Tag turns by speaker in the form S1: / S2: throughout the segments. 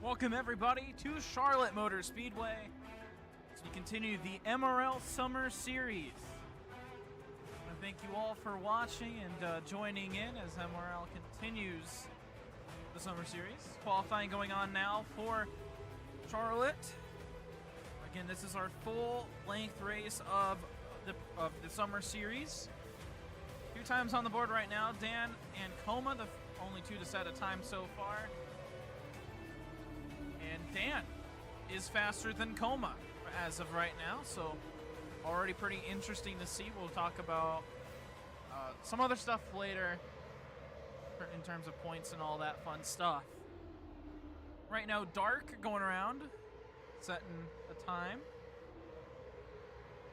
S1: Welcome everybody to Charlotte Motor Speedway as we continue the MRL Summer Series. I want to thank you all for watching and joining in as MRL continues the Summer Series. Qualifying going on now for Charlotte. Again, this is our full-length race of the Summer Series. 2 times on the board right now, Dan and Coma, the only 2 to set a time so far. And Dan is faster than Coma as of right now, so already pretty interesting to see. We'll talk about some other stuff later in terms of points and all that fun stuff. Right now, Dark going around, setting a time.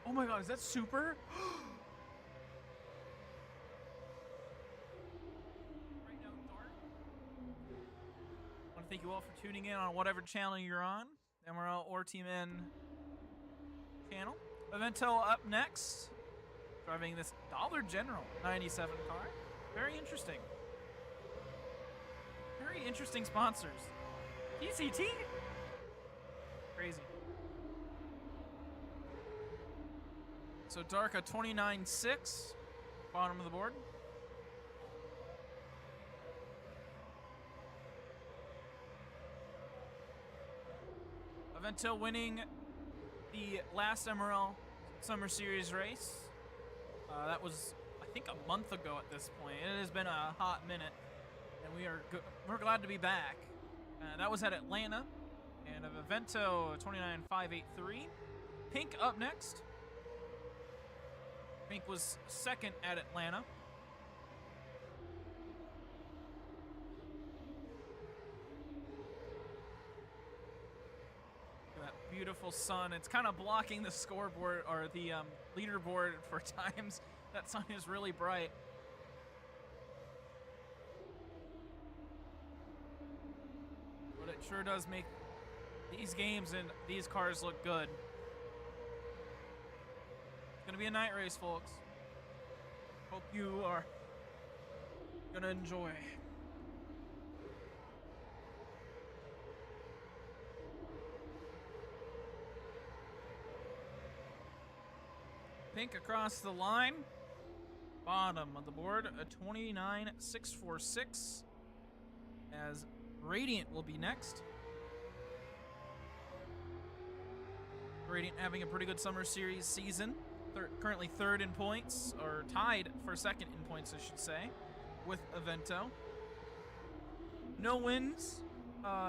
S1: Oh my god, is that super? Thank you all for tuning in on whatever channel you're on, MRL or Team N channel. Evento up next, driving this Dollar General 97 car. Very interesting. Very interesting sponsors. PCT? Crazy. So Dark a 29.6, bottom of the board. Evento winning the last MRL Summer Series race. That was, I think, a month ago at this point. It has been a hot minute, and we're glad to be back. That was at Atlanta, and of Evento 29.583. Pink up next. Pink was second at Atlanta. That beautiful sun. It's kind of blocking the scoreboard or the leaderboard for times. That sun is really bright. But it sure does make these games and these cars look good. It's gonna be a night race, folks. Hope you are gonna enjoy. Pink across the line. Bottom of the board, a 29.646. As Radiant will be next. Radiant having a pretty good Summer Series season. Currently 3rd in points, or tied for 2nd in points, I should say, with Evento. No wins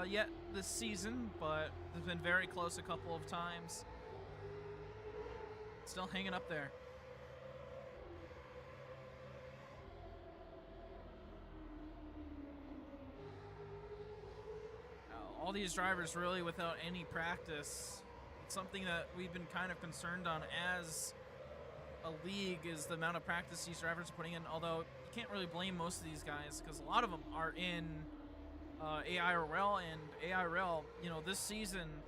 S1: yet this season, but they've been very close a couple of times. Still hanging up there. All these drivers really without any practice. It's something that we've been kind of concerned on as a league is the amount of practice these drivers are putting in, although you can't really blame most of these guys because a lot of them are in AIRL, and AIRL, you know, this season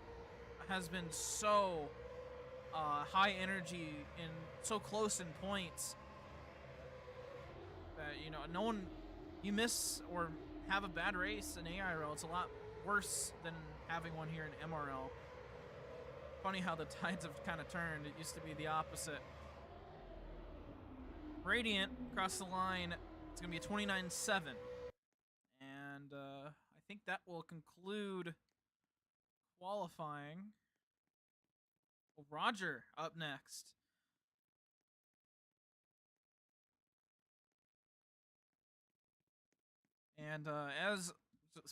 S1: has been so high energy and so close in points that, you know, no one, you miss or have a bad race in AIRL, it's a lot worse than having one here in MRL. Funny how the tides have kind of turned. It used to be the opposite. Radiant across the line, it's gonna be a 29.7, and I think that will conclude qualifying. Roger up next. And as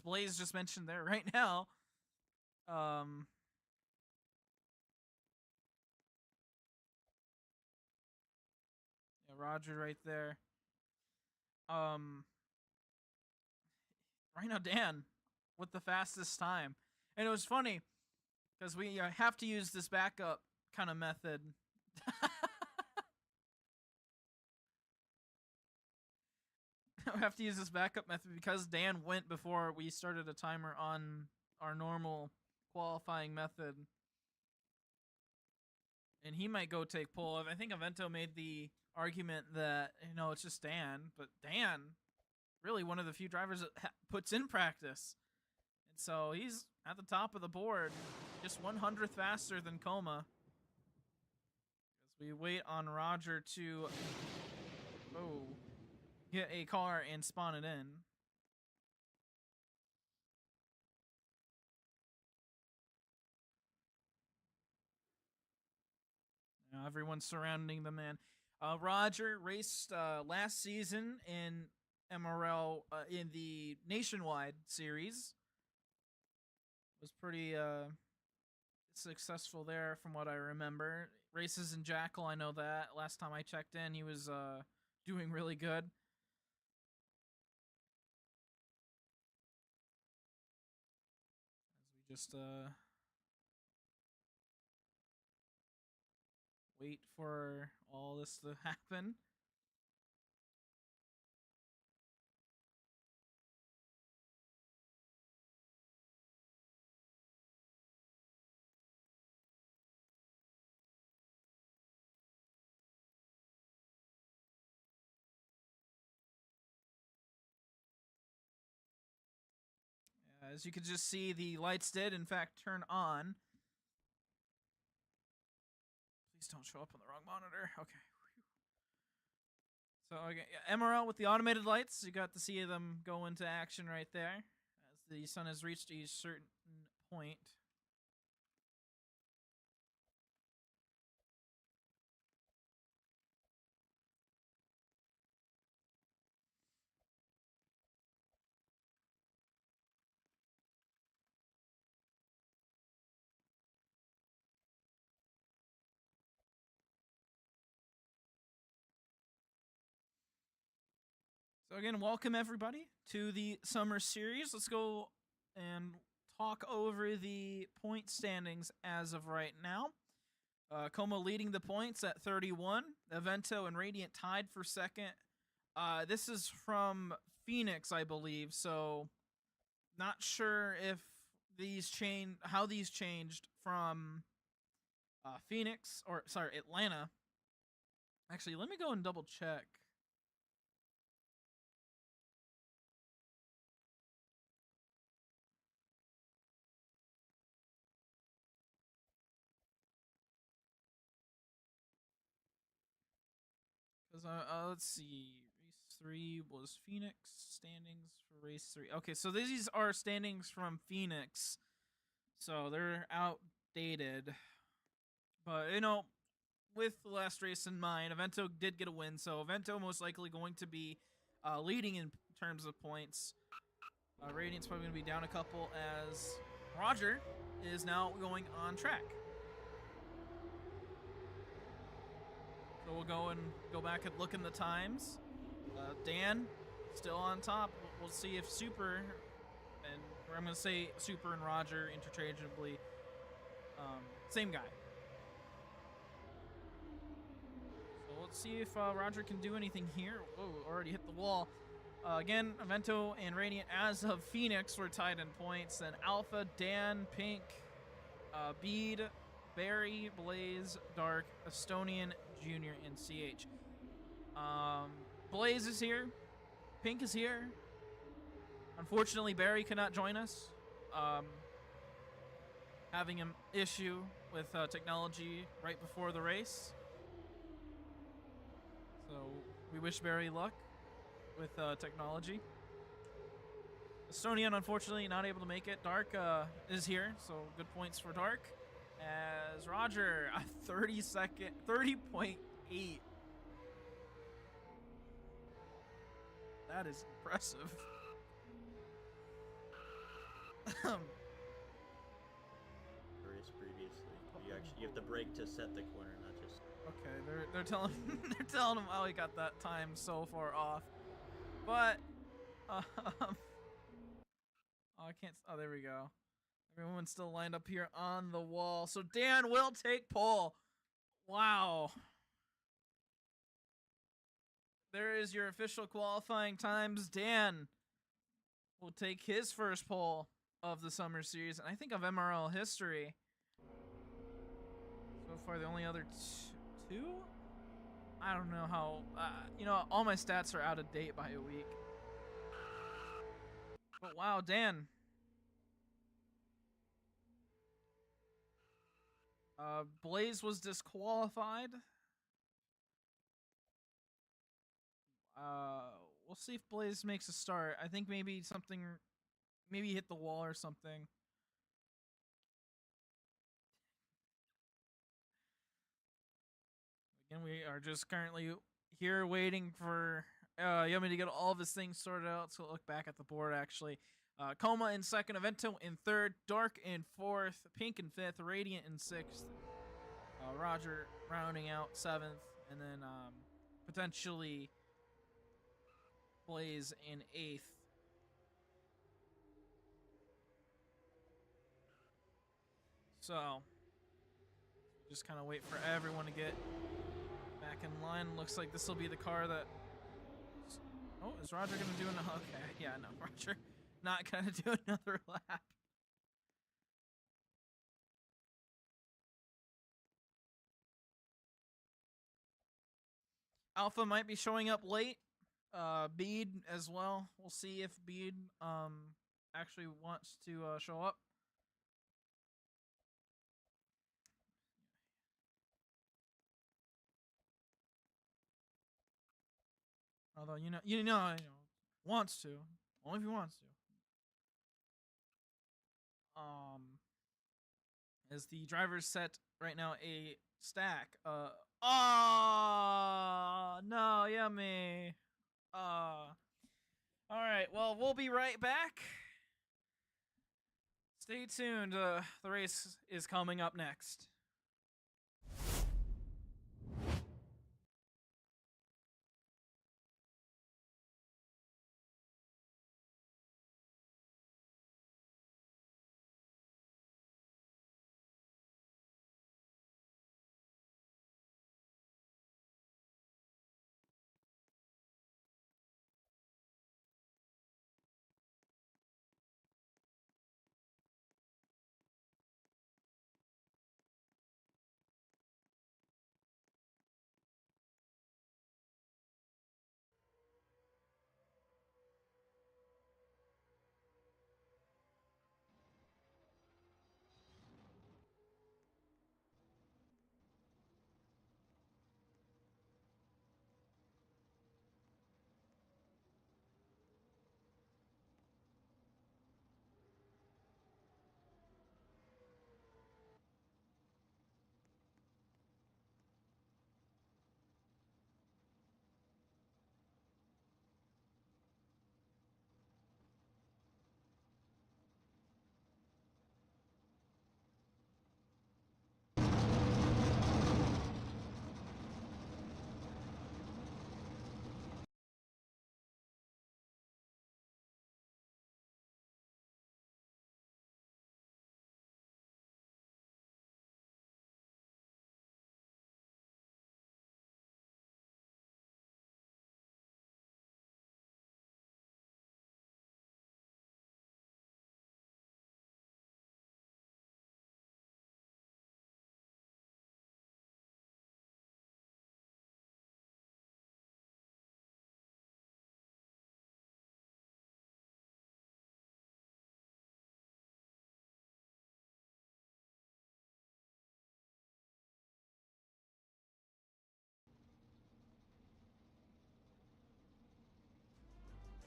S1: Blaze just mentioned there right now, yeah, Roger right there. Right now Dan with the fastest time. And it was funny because we have to use this backup kind of method. We have to use this backup method because Dan went before we started a timer on our normal qualifying method. And he might go take pole. I think Evento made the argument that, you know, it's just Dan. But Dan, really one of the few drivers that puts in practice. And So he's at the top of the board, just 1/100th faster than Coma. As we wait on Roger to get a car and spawn it in. Now everyone's surrounding the man. Roger raced last season in MRL in the Nationwide series. Was pretty successful there from what I remember. Races in Jackal, I know that. Last time I checked in, he was doing really good. As we just wait for all this to happen. As you can just see, the lights did, in fact, turn on. Please don't show up on the wrong monitor. Okay. So, okay, yeah, MRL with the automated lights. You got to see them go into action right there as the sun has reached a certain point. So again, welcome everybody to the summer series. Let's go and talk over the point standings as of right now. Como leading the points at 31. Evento and Radiant tied for second. This is from Phoenix, I believe. So not sure if how these changed from Phoenix or sorry Atlanta. Actually, let me go and double check. Because let's see, race 3 was Phoenix standings for race 3. Okay, so these are standings from Phoenix, so they're outdated. But you know, with the last race in mind, Evento did get a win, so Evento most likely going to be leading in terms of points. Radiant's probably going to be down a couple as Roger is now going on track. So we'll go back and look in the times. Dan still on top. We'll see if Super and I'm going to say Super and Roger interchangeably. Same guy. So let's see if Roger can do anything here. Whoa, already hit the wall. Again, Evento and Radiant as of Phoenix were tied in points. Then Alpha, Dan, Pink, Bede, Barry, Blaze, Dark, Estonian, Junior, and CH. Blaze is here. Pink is here. Unfortunately, Barry cannot join us. Having an issue with technology right before the race. So we wish Barry luck with technology. Estonian, unfortunately, not able to make it. Dark is here, so good points for Dark. As Roger, a 30.8. That is impressive.
S2: Previously, you have to brake to set the corner, not just.
S1: Okay, they're telling him how he got that time so far off, but oh, I can't. Oh, there we go. Everyone's still lined up here on the wall. So Dan will take pole. Wow. There is your official qualifying times. Dan will take his first pole of the summer series, and I think of MRL history. So far, the only other two? I don't know how. You know, all my stats are out of date by a week. But wow, Dan. Blaze was disqualified. We'll see if Blaze makes a start. I think maybe maybe hit the wall or something. Again, we are just currently here waiting for Yummy to get all of his things sorted out. So look back at the board actually. Coma in second, Evento in third, Dark in fourth, Pink in fifth, Radiant in sixth, Roger rounding out seventh, and then potentially Blaze in eighth. So just kind of wait for everyone to get back in line. Looks like this will be the car that. Oh, is Roger gonna do another? Okay, yeah, no, Roger not gonna do another lap. Alpha might be showing up late. Bede as well. We'll see if Bede actually wants to show up. Although wants to, only if he wants to. As the drivers set right now a stack. Oh no, Yummy. All right, well, we'll be right back. Stay tuned. The race is coming up next.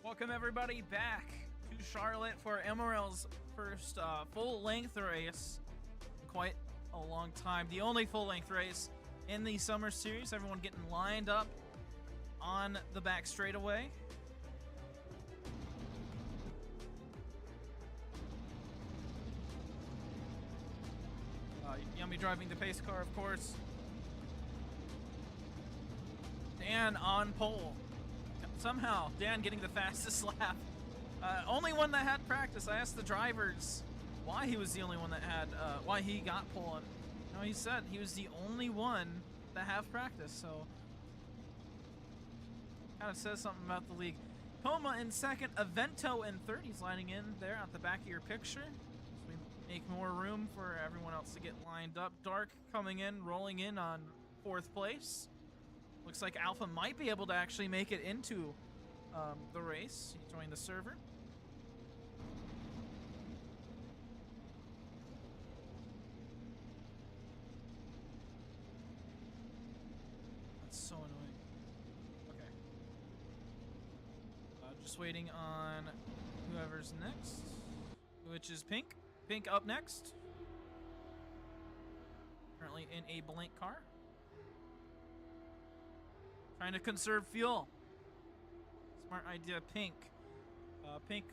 S1: Welcome everybody back to Charlotte for MRL's first full-length race in quite a long time. The only full-length race in the summer series. Everyone getting lined up on the back straightaway. Yummy driving the pace car, of course. Dan on pole. Somehow, Dan getting the fastest lap. Only one that had practice. I asked the drivers why he was the only one that had, why he got pole. And, he said he was the only one that have practice. So, kind of says something about the league. Poma in second, Evento in third. He's lining in there at the back of your picture. So we make more room for everyone else to get lined up. Dark coming in, rolling in on fourth place. Looks like Alpha might be able to actually make it into the race. He joined the server. Just waiting on whoever's next, which is Pink. Pink up next. Currently in a blank car. Trying to conserve fuel. Smart idea, Pink. Pink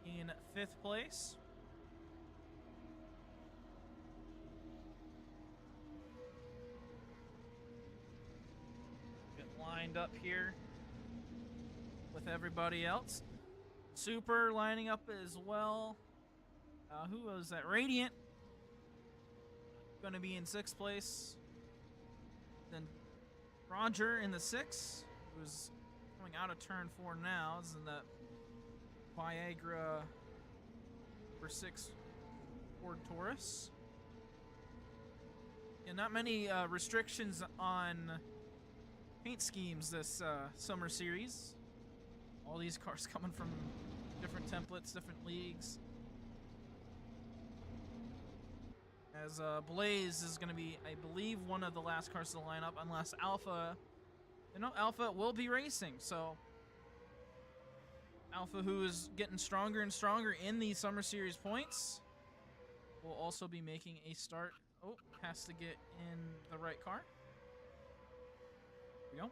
S1: in 5th place. Get lined up here with everybody else. Super lining up as well. Who was that? Radiant. Going to be in 6th place. Then Roger in the 6th, who's coming out of turn 4 now. This is in that Viagra for 6 Ford Taurus. And not many restrictions on paint schemes this summer series. All these cars coming from different templates, different leagues. As Blaze is going to be, I believe, one of the last cars to line up, unless Alpha, Alpha will be racing. So Alpha, who is getting stronger and stronger in the Summer Series points, will also be making a start. Oh, has to get in the right car. Here we go.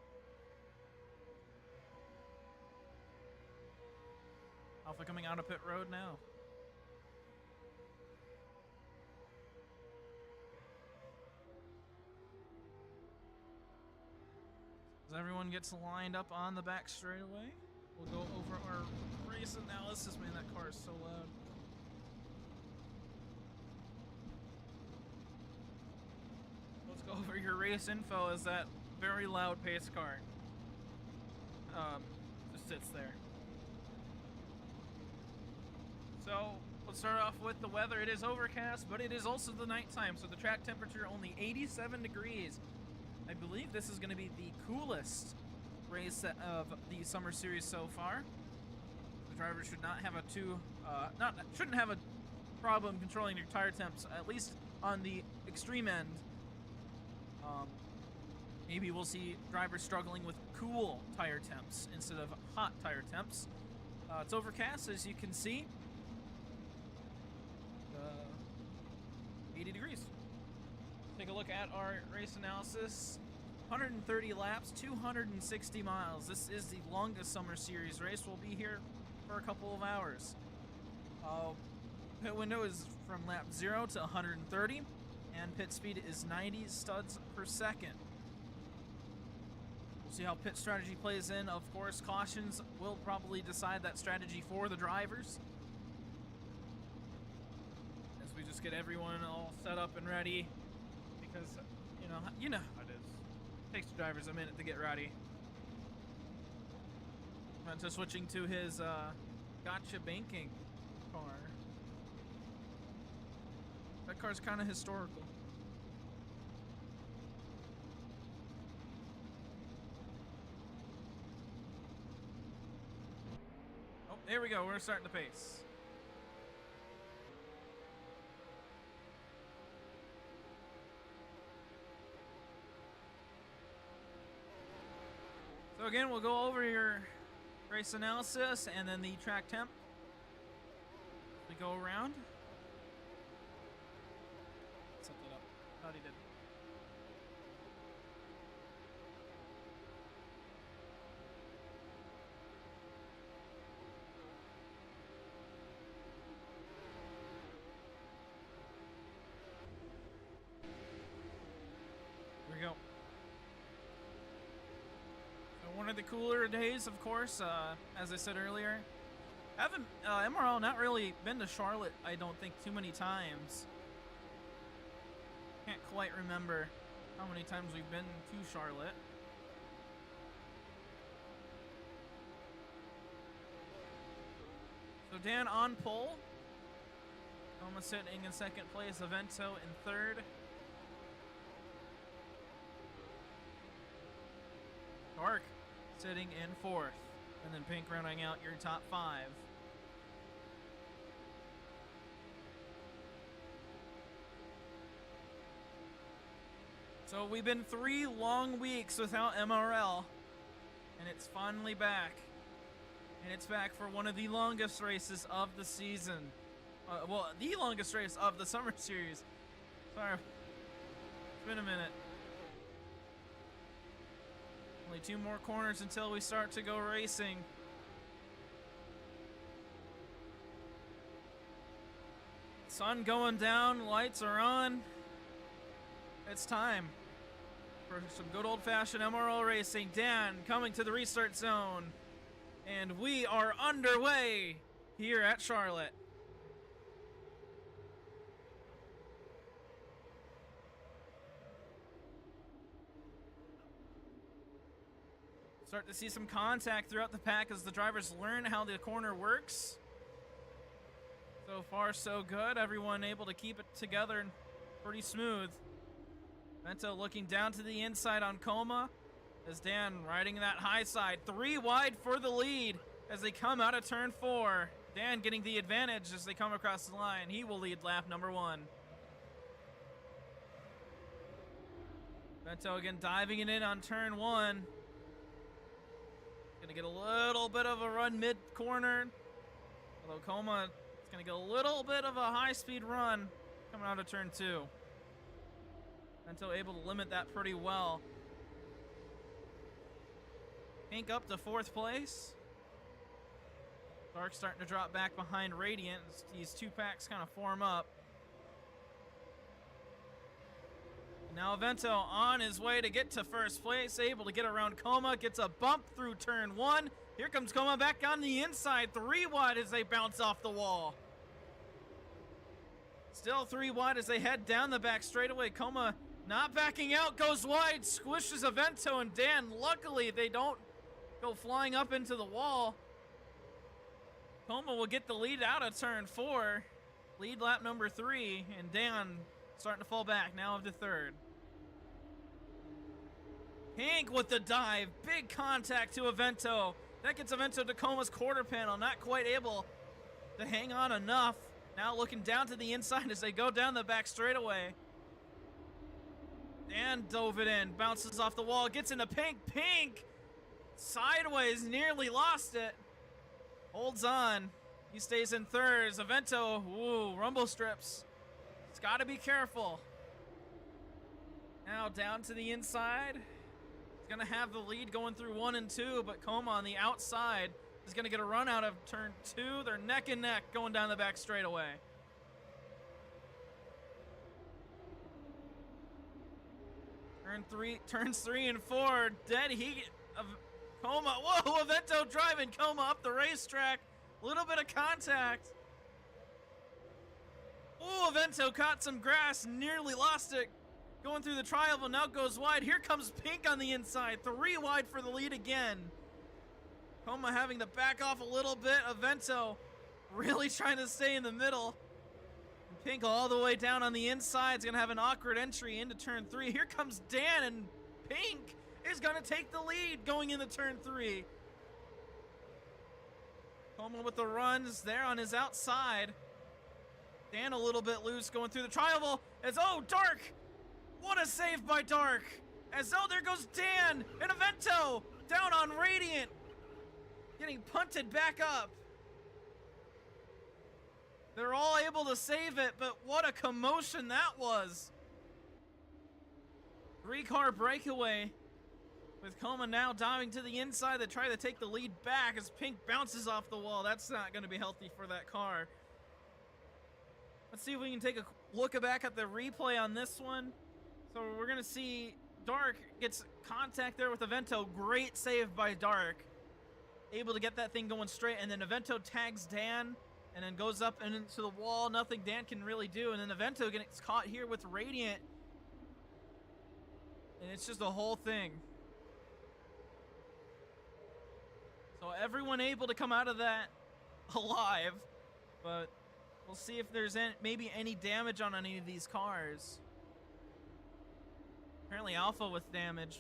S1: Alpha coming out of pit road now. As everyone gets lined up on the back straightaway, we'll go over our race analysis. Man, that car is so loud. Let's go over your race info as that very loud pace car just sits there. So let's start off with the weather. It is overcast, but it is also the nighttime, so the track temperature only 87 degrees. I believe this is going to be the coolest race of the Summer Series so far. The driver should not have shouldn't have a problem controlling your tire temps, at least on the extreme end. Maybe we'll see drivers struggling with cool tire temps instead of hot tire temps. It's overcast, as you can see. 80 degrees. Take a look at our race analysis. 130 laps, 260 miles. This is the longest Summer Series race. We'll be here for a couple of hours. Pit window is from lap 0 to 130, and pit speed is 90 studs per second. We'll see how pit strategy plays in. Of course, cautions will probably decide that strategy for the drivers. As we just get everyone all set up and ready. Because, you know how it is. It takes the drivers a minute to get ready. Mento switching to his gotcha banking car. That car's kind of historical. Oh, there we go. We're starting the pace. So again, we'll go over your race analysis and then the track temp. We go around. Set that up. Thought he did. Here we go. One of the cooler days, of course, as I said earlier. Haven't MRL not really been to Charlotte, I don't think, too many times. Can't quite remember how many times we've been to Charlotte. So Dan on pole. Toma sitting in 2nd place, Avento in 3rd. Dark sitting in 4th, and then Pink rounding out your top 5. So we've been 3 long weeks without MRL, and it's finally back. And it's back for one of the longest races of the season. Well, the longest race of the Summer Series. Sorry, it's been a minute. Only 2 more corners until we start to go racing. Sun going down, lights are on. It's time for some good old-fashioned MRL racing. Dan coming to the restart zone. And we are underway here at Charlotte. Start to see some contact throughout the pack as the drivers learn how the corner works. So far, so good. Everyone able to keep it together and pretty smooth. Vento looking down to the inside on Coma as Dan riding that high side. 3 wide for the lead as they come out of turn 4. Dan getting the advantage as they come across the line. He will lead lap number 1. Vento again diving it in on turn 1. Gonna get a little bit of a run mid-corner. Although Coma is gonna get a little bit of a high-speed run coming out of turn 2. Vento able to limit that pretty well. Pink up to 4th place. Dark starting to drop back behind Radiant as these 2 packs kind of form up. Now Vento on his way to get to 1st place, able to get around Coma, gets a bump through turn 1. Here comes Coma back on the inside, 3 wide as they bounce off the wall. Still 3 wide as they head down the back straightaway. Coma not backing out, goes wide, squishes a Vento and Dan. Luckily, they don't go flying up into the wall. Coma will get the lead out of turn 4. Lead lap number 3, and Dan starting to fall back now of the 3rd. Pink with the dive, big contact to Avento. That gets Avento to Coma's quarter panel, not quite able to hang on enough. Now looking down to the inside as they go down the back straightaway. Dan dove it in, bounces off the wall, gets into Pink. Pink sideways, nearly lost it. Holds on, he stays in 3rd. Avento, ooh, rumble strips. It's got to be careful. Now down to the inside. He's going to have the lead going through 1 and 2, but Coma on the outside is going to get a run out of turn 2. They're neck and neck going down the back straightaway. Turns 3 and 4. Dead heat of Coma. Whoa, Avento driving Coma up the racetrack. A little bit of contact. Ooh, Avento caught some grass, nearly lost it. Going through the tri-oval, now goes wide. Here comes Pink on the inside. 3 wide for the lead again. Coma having to back off a little bit. Avento really trying to stay in the middle. And Pink all the way down on the inside is going to have an awkward entry into turn 3. Here comes Dan, and Pink is going to take the lead going into turn 3. Coma with the runs there on his outside. Dan a little bit loose going through the tri-oval as, oh, Dark! What a save by Dark! As, oh, there goes Dan and Avento down on Radiant. Getting punted back up. They're all able to save it, but what a commotion that was. 3-car breakaway with Coma now diving to the inside to try to take the lead back as Pink bounces off the wall. That's not going to be healthy for that car. Let's see if we can take a look back at the replay on this one. So we're going to see Dark gets contact there with Avento. Great save by Dark. Able to get that thing going straight. And then Avento tags Dan and then goes up and into the wall. Nothing Dan can really do. And then Avento gets caught here with Radiant. And it's just a whole thing. So everyone able to come out of that alive. But we'll see if there's maybe any damage on any of these cars. Apparently Alpha with damage.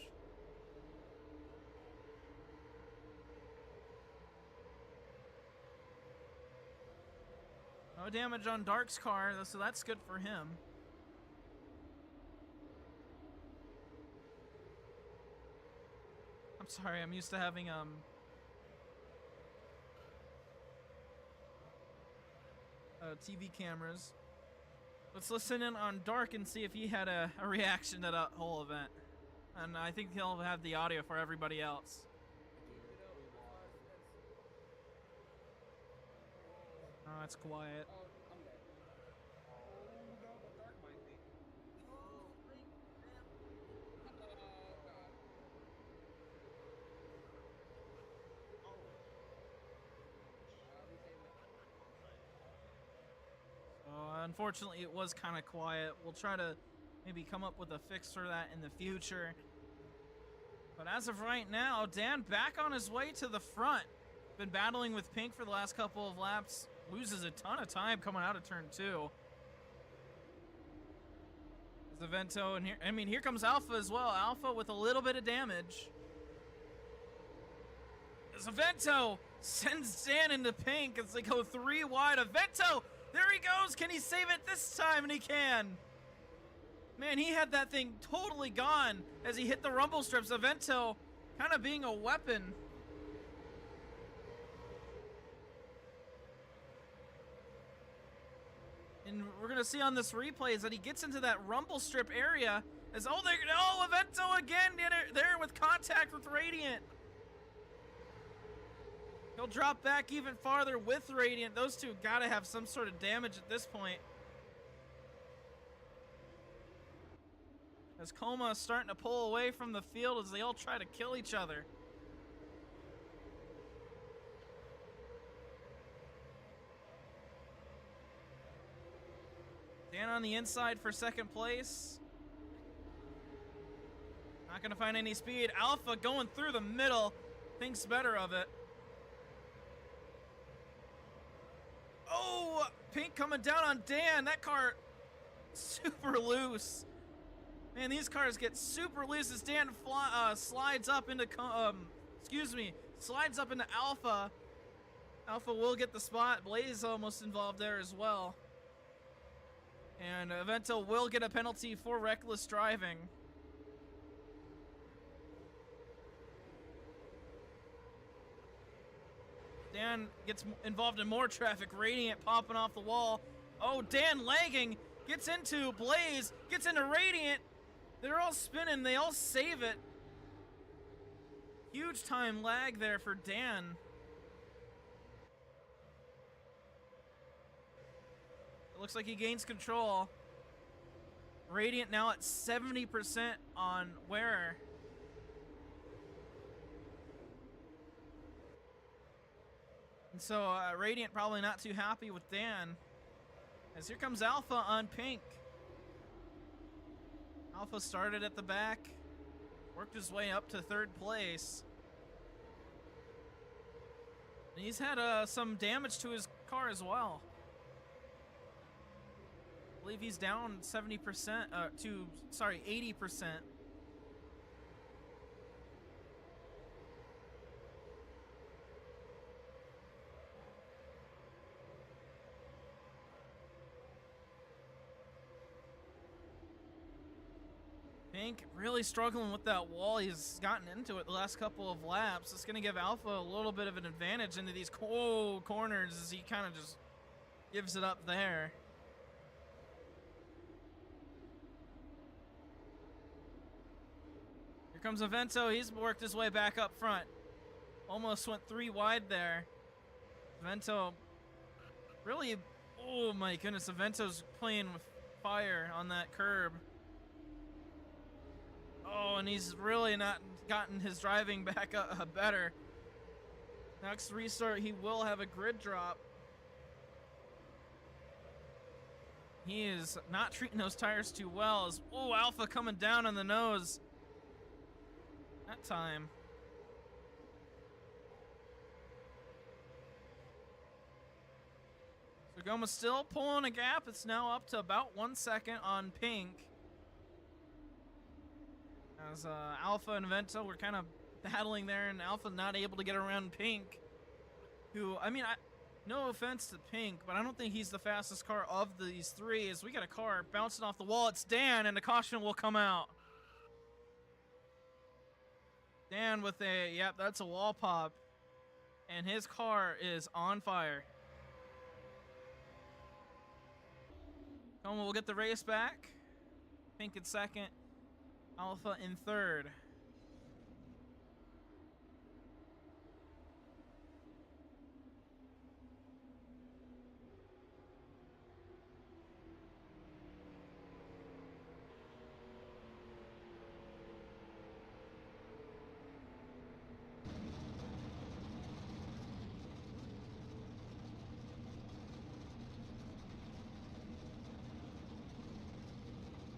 S1: No damage on Dark's car, so that's good for him. I'm sorry, I'm used to having TV cameras. Let's listen in on Dark and see if he had a reaction to that whole event. And I think he'll have the audio for everybody else. Oh, it's quiet. Unfortunately, it was kind of quiet. We'll try to maybe come up with a fix for that in the future. But as of right now, Dan back on his way to the front. Been battling with Pink for the last couple of laps. Loses a ton of time coming out of turn 2. There's Avento, and here comes Alpha as well. Alpha with a little bit of damage. As Avento sends Dan into Pink as they go 3 wide. Avento! There he goes! Can he save it this time? And he can! Man, he had that thing totally gone as he hit the rumble strips. Avento kind of being a weapon. And we're going to see on this replay is that he gets into that rumble strip area. As, Avento again there with contact with Radiant. He'll drop back even farther with Radiant. Those two gotta have some sort of damage at this point. As Coma is starting to pull away from the field as they all try to kill each other. Dan on the inside for second place. Not gonna find any speed. Alpha going through the middle. Thinks better of it. Oh, Pink coming down on Dan. That car super loose. Man, these cars get super loose as Dan slides up into slides up into Alpha. Alpha will get the spot. Blaze almost involved there as well. And Avento will get a penalty for reckless driving. Dan gets involved in more traffic. Radiant popping off the wall. Oh, Dan lagging. Gets into Blaze. Gets into Radiant. They're all spinning. They all save it. Huge time lag there for Dan. It looks like he gains control. Radiant now at 70% on Wearer. And so Radiant probably not too happy with Dan. As here comes Alpha on Pink. Alpha started at the back. Worked his way up to third place. And he's had some damage to his car as well. I believe he's down 70% to 80%. Pink really struggling with that wall. He's gotten into it the last couple of laps. It's going to give Alpha a little bit of an advantage into these corners as he kind of just gives it up there. Here comes Avento. He's worked his way back up front. Almost went 3 wide there. Avento really, oh my goodness, Avento's playing with fire on that curb. Oh, and he's really not gotten his driving back up better. Next restart, he will have a grid drop. He is not treating those tires too well. Oh, Alpha coming down on the nose. That time. So Goma still pulling a gap. It's now up to about 1 second on Pink. As Alpha and Avento were kind of battling there, and Alpha not able to get around Pink. Who, I mean, no offense to Pink, but I don't think he's the fastest car of these three. As we got a car bouncing off the wall, it's Dan, and the caution will come out. Dan with yep, that's a wall pop. And his car is on fire. Coma will get the race back. Pink in second. Alpha in third.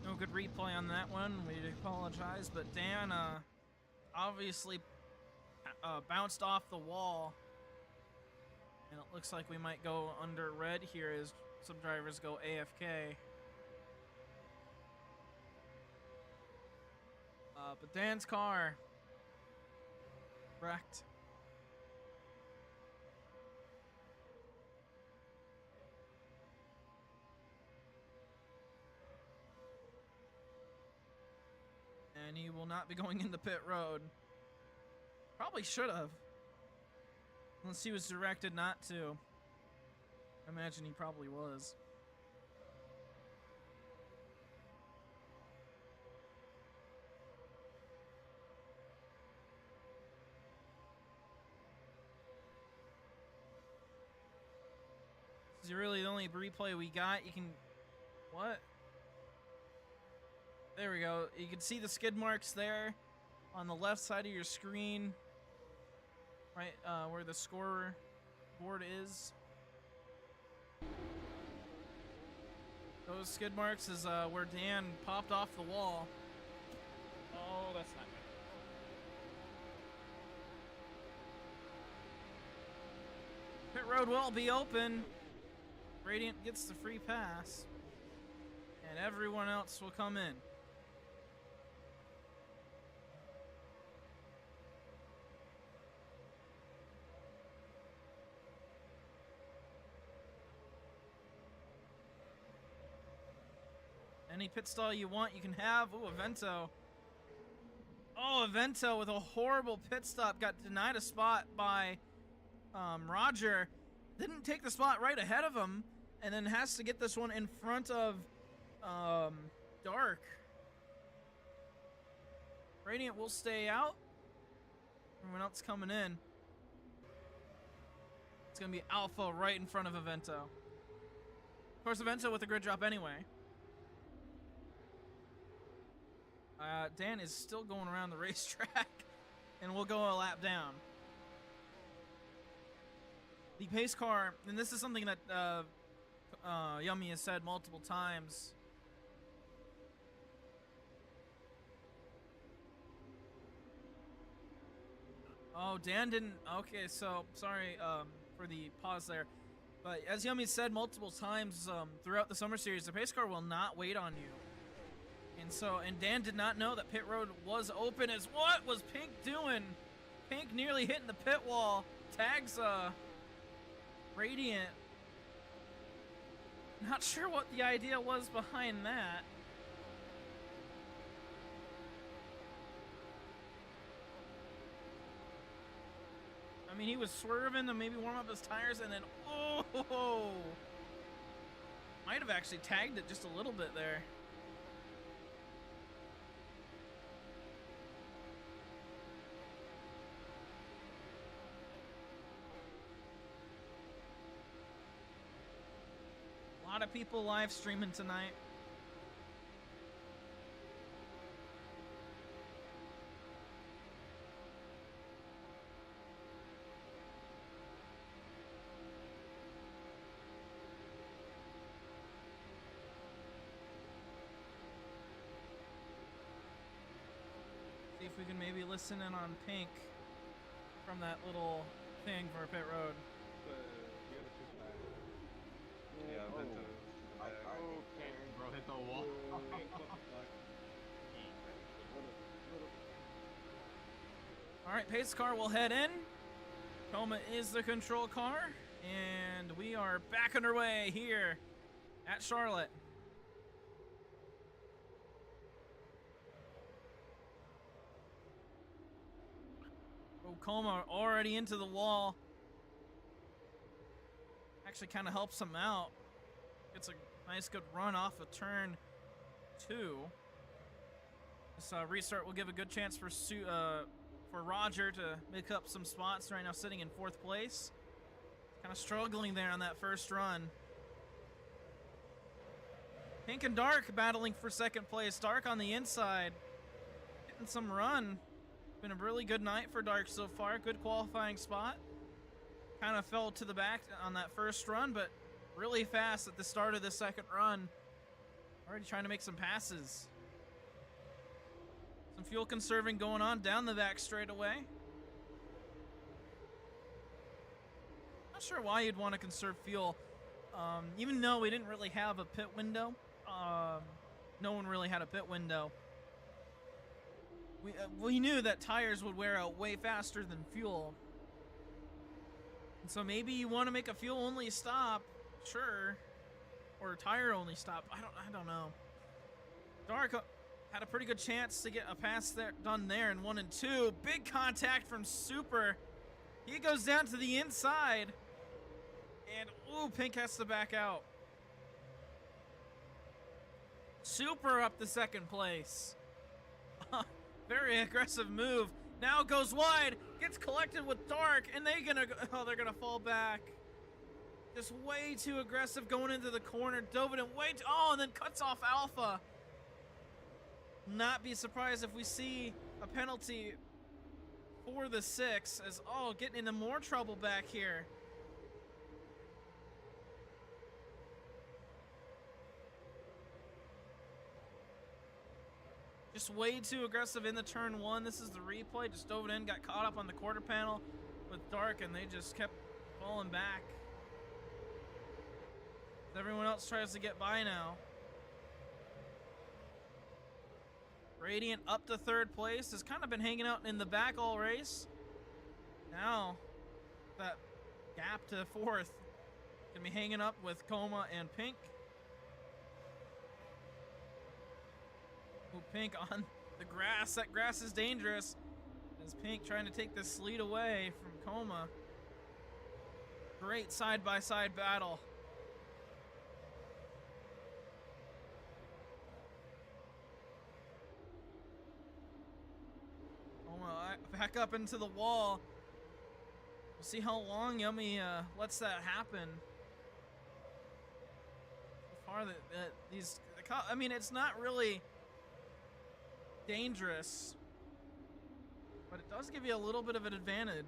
S1: No good replay on that one. We apologize, but Dan obviously bounced off the wall, and it looks like we might go under red here as some drivers go AFK. But Dan's car wrecked. And he will not be going into pit road. Probably should have. Unless he was directed not to. I imagine he probably was. This is really the only replay we got. You can... What? There we go. You can see the skid marks there on the left side of your screen, right where the score board is. Those skid marks is where Dan popped off the wall. Oh, that's not good. Pit road will be open. Radiant gets the free pass, and everyone else will come in. Any pit stall you want, you can have. Ooh, Avento. Oh, Avento with a horrible pit stop. Got denied a spot by Roger. Didn't take the spot right ahead of him. And then has to get this one in front of Dark. Radiant will stay out. Everyone else coming in. It's going to be Alpha right in front of Avento. Of course, Avento with a grid drop anyway. Dan is still going around the racetrack, and we'll go a lap down. The pace car, and this is something that Yummy has said multiple times. Oh, Dan didn't. Okay, so sorry for the pause there. But as Yummy said multiple times throughout the summer series, the pace car will not wait on you. And Dan did not know that pit road was open. As what was Pink doing? Pink nearly hitting the pit wall. Tags Radiant. Not sure what the idea was behind that. I mean, he was swerving to maybe warm up his tires, and then oh, might have actually tagged it just a little bit there. A lot of people live streaming tonight. See if we can maybe listen in on Pink from that little thing for pit road.
S3: Yeah, bro, hit the wall.
S1: Alright, pace car will head in. Coma is the control car. And we are back underway here at Charlotte. Oh, Coma already into the wall. Actually kind of helps him out. Gets a Nice good run off of turn 2. This restart will give a good chance for Roger to make up some spots. Right now sitting in 4th place. Kind of struggling there on that first run. Pink and Dark battling for 2nd place. Dark on the inside. Getting some run. Been a really good night for Dark so far. Good qualifying spot. Kind of fell to the back on that first run, but really fast at the start of the 2nd run. Already trying to make some passes. Some fuel conserving going on down the back straightaway. Not sure why you'd want to conserve fuel. Even though we didn't really have a pit window. No one really had a pit window. We knew that tires would wear out way faster than fuel. And so maybe you want to make a fuel only stop, sure. Or a tire only stop. I don't know. Dark had a pretty good chance to get a pass there done there in 1 and 2. Big contact from Super. He goes down to the inside. And ooh, Pink has to back out. Super up to 2nd place. Very aggressive move. Now goes wide, gets collected with Dark, and they're gonna fall back. Just way too aggressive going into the corner. Dove it in and then cuts off Alpha. Not be surprised if we see a penalty for the 6 as getting into more trouble back here. Just way too aggressive in the turn 1. This is the replay. Just dove it in, got caught up on the quarter panel with Dark, and they just kept falling back. Everyone else tries to get by now. Radiant up to 3rd place. Has kind of been hanging out in the back all race. Now, that gap to 4th. Gonna be hanging up with Coma and Pink. Pink on the grass. That grass is dangerous. As Pink trying to take this lead away from Coma. Great side-by-side battle. Coma back up into the wall. We'll see how long Yummy lets that happen. So far, I mean, it's not really dangerous, but it does give you a little bit of an advantage.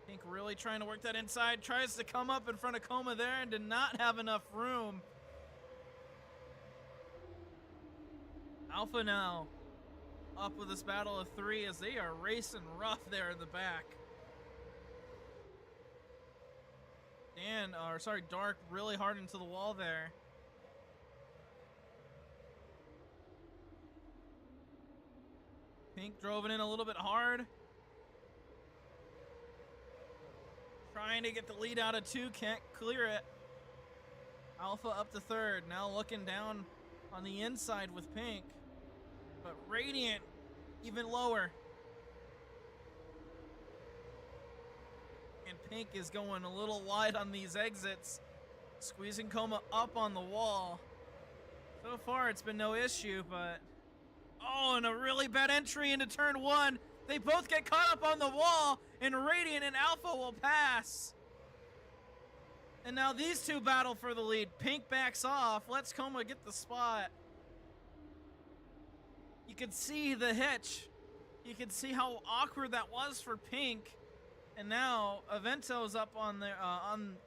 S1: Pink really trying to work that inside, tries to come up in front of Coma there and did not have enough room. Alpha now up with this battle of 3 as they are racing rough there in the back. Dark really hard into the wall there. Pink drove it in a little bit hard. Trying to get the lead out of 2, can't clear it. Alpha up to 3rd, now looking down on the inside with Pink. But Radiant even lower. And Pink is going a little wide on these exits. Squeezing Coma up on the wall. So far it's been no issue, but and a really bad entry into turn 1. They both get caught up on the wall, and Radiant and Alpha will pass. And now these two battle for the lead. Pink backs off, lets Coma get the spot. You can see the hitch. You can see how awkward that was for Pink. And now Avento's up on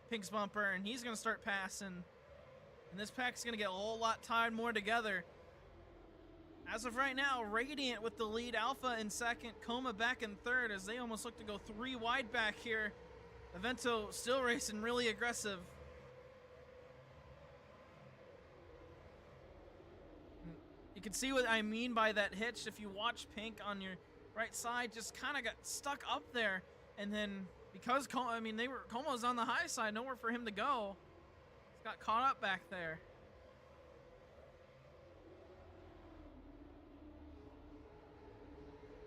S1: Pink's bumper, and he's gonna start passing. And this pack's gonna get a whole lot tied more together. As of right now, Radiant with the lead, Alpha in 2nd, Coma back in 3rd as they almost look to go 3 wide back here. Avento still racing really aggressive. You can see what I mean by that hitch. If you watch Pink on your right side, just kind of got stuck up there. And then because Coma was on the high side, nowhere for him to go. He's got caught up back there.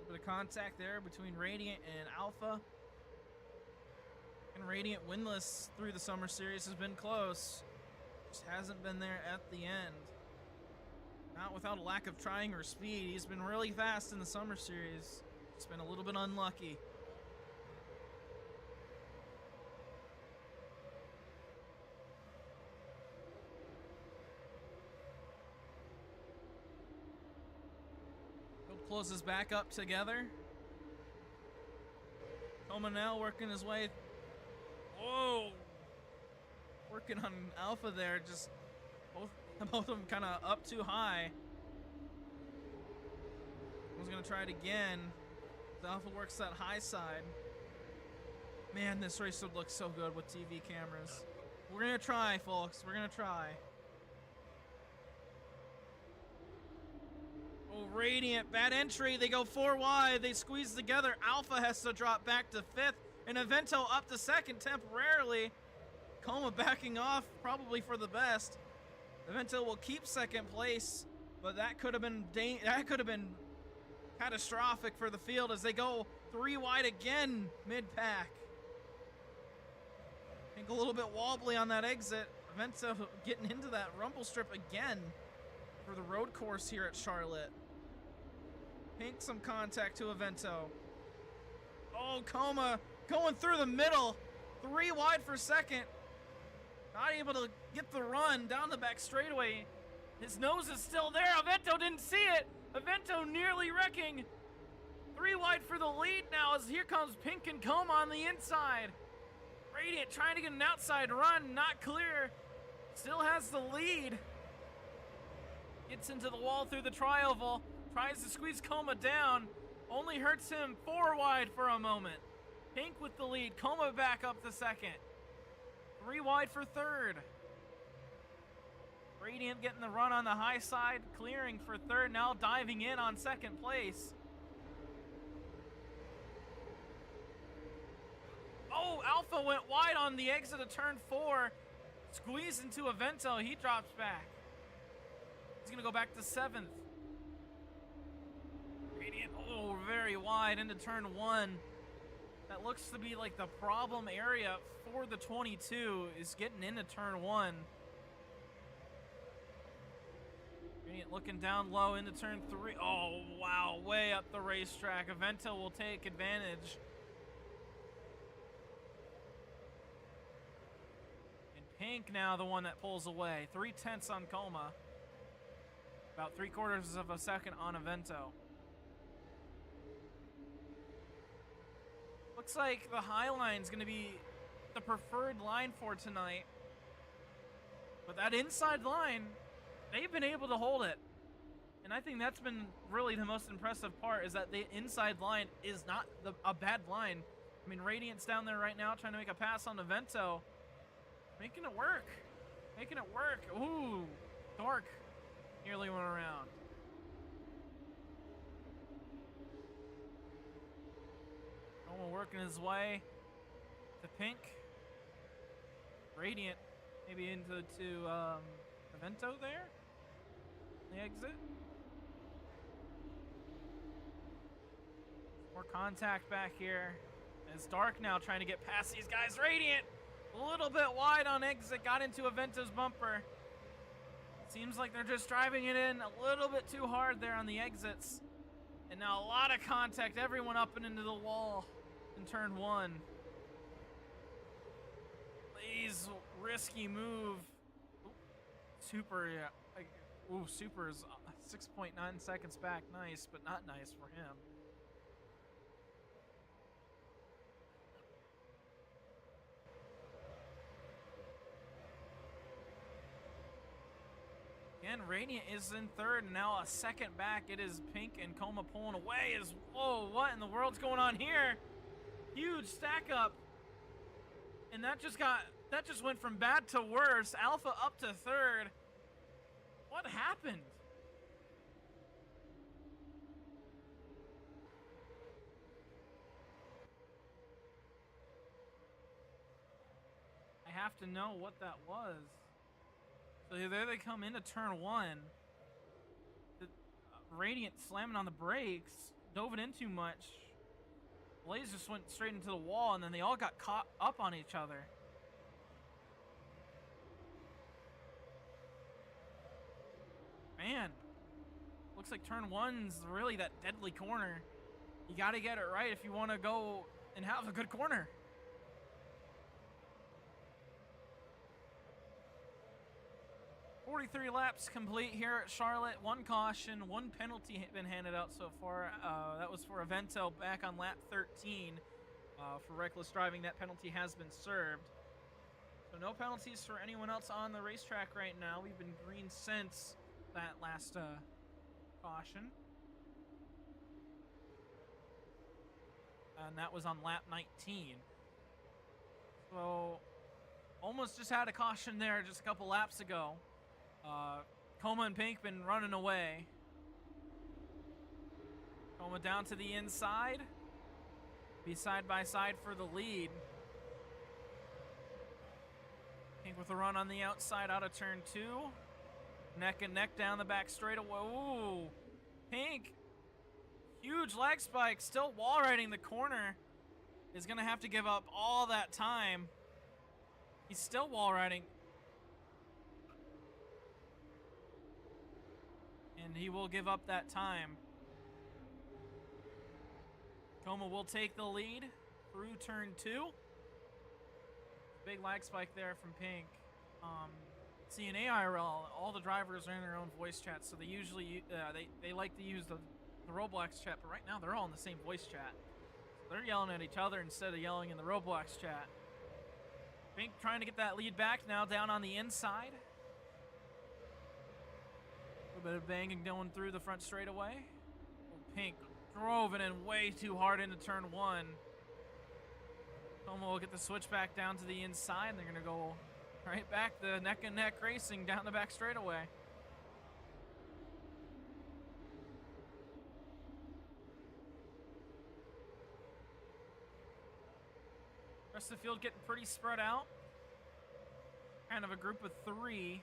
S1: Bit of contact there between Radiant and Alpha. And Radiant winless through the Summer Series has been close. Just hasn't been there at the end. Not without a lack of trying or speed. He's been really fast in the Summer Series. Just been a little bit unlucky. Field closes back up together. Comanel working his way. Whoa! Working on Alpha there, just both of them kind of up too high. I was gonna try it again. The Alpha works that high side. Man, this race would look so good with TV cameras. We're gonna try, folks. We're gonna try. Oh, Radiant, bad entry. They go 4 wide. They squeeze together. Alpha has to drop back to 5th, and Evento up to 2nd temporarily. Coma backing off, probably for the best. Evento will keep 2nd place, but that could have been catastrophic for the field as they go 3 wide again mid-pack. I think a little bit wobbly on that exit. Evento getting into that rumble strip again for the road course here at Charlotte. Pink some contact to Evento. Oh, Coma going through the middle. 3 wide for 2nd. Not able to get the run down the back straightaway. His nose is still there. Evento didn't see it. Evento nearly wrecking. 3 wide for the lead now as here comes Pink and Coma on the inside. Radiant trying to get an outside run. Not clear. Still has the lead. Gets into the wall through the tri-oval. Tries to squeeze Coma down. Only hurts him 4 wide for a moment. Pink with the lead. Coma back up to 2nd. 3 wide for 3rd. Radiant getting the run on the high side. Clearing for 3rd. Now diving in on 2nd place. Oh, Alpha went wide on the exit of turn 4. Squeeze into Evento. He drops back. He's going to go back to 7th. Radiant, oh, very wide into turn 1. That looks to be like the problem area for the 22 is getting into turn 1. Radiant looking down low into turn 3. Oh, wow, way up the racetrack. Evento will take advantage. And Pink now the one that pulls away. 3/10 on Coma. About 3/4 of a second on Evento. Looks like the high line's going to be the preferred line for tonight. But that inside line, they've been able to hold it. And I think that's been really the most impressive part is that the inside line is not a bad line. I mean, Radiant's down there right now trying to make a pass on Evento. Making it work. Making it work. Ooh, Dark nearly went around. Coma working his way to Pink. Radiant maybe into Evento there. The exit. More contact back here. It's Dark now trying to get past these guys. Radiant a little bit wide on exit. Got into Evento's bumper. Seems like they're just driving it in a little bit too hard there on the exits. And now a lot of contact. Everyone up and into the wall in turn 1. Please, risky move. Ooh, Super, yeah. Ooh, Super is 6.9 seconds back. Nice, but not nice for him. Again, Radiant is in 3rd, and now a second back. It is Pink and Coma pulling away. Whoa, what in the world's going on here? Huge stack up. And that just went from bad to worse. Alpha up to 3rd. What happened? I have to know what that was. So there they come into turn 1. The Radiant slamming on the brakes. Dove it in too much. Blaze just went straight into the wall, and then they all got caught up on each other. Man, looks like turn 1's really that deadly corner. You got to get it right if you want to go and have a good corner. "43 laps complete here at Charlotte. 1 caution, 1 penalty been handed out so far. That was for Avento back on lap 13 for reckless driving. That penalty has been served. So no penalties for anyone else on the racetrack right now. We've been green since that last caution. And that was on lap 19. So almost just had a caution there just a couple laps ago. Coma and Pink been running away. Coma down to the inside. Be side by side for the lead. Pink with a run on the outside out of turn 2. Neck and neck down the back straightaway. Ooh. Pink. Huge lag spike. Still wall riding the corner. Is going to have to give up all that time. He's still wall riding. And he will give up that time. Coma will take the lead through turn 2. Big lag spike there from Pink. See, in AIRL, all the drivers are in their own voice chat, so they usually they like to use the Roblox chat, but right now they're all in the same voice chat. So they're yelling at each other instead of yelling in the Roblox chat. Pink trying to get that lead back now down on the inside. A little bit of banging going through the front straightaway. Pink drove it in way too hard into turn 1. Coma will get the switch back down to the inside. They're going to go right back the neck and neck racing down the back straightaway. Rest of the field getting pretty spread out. Kind of a group of 3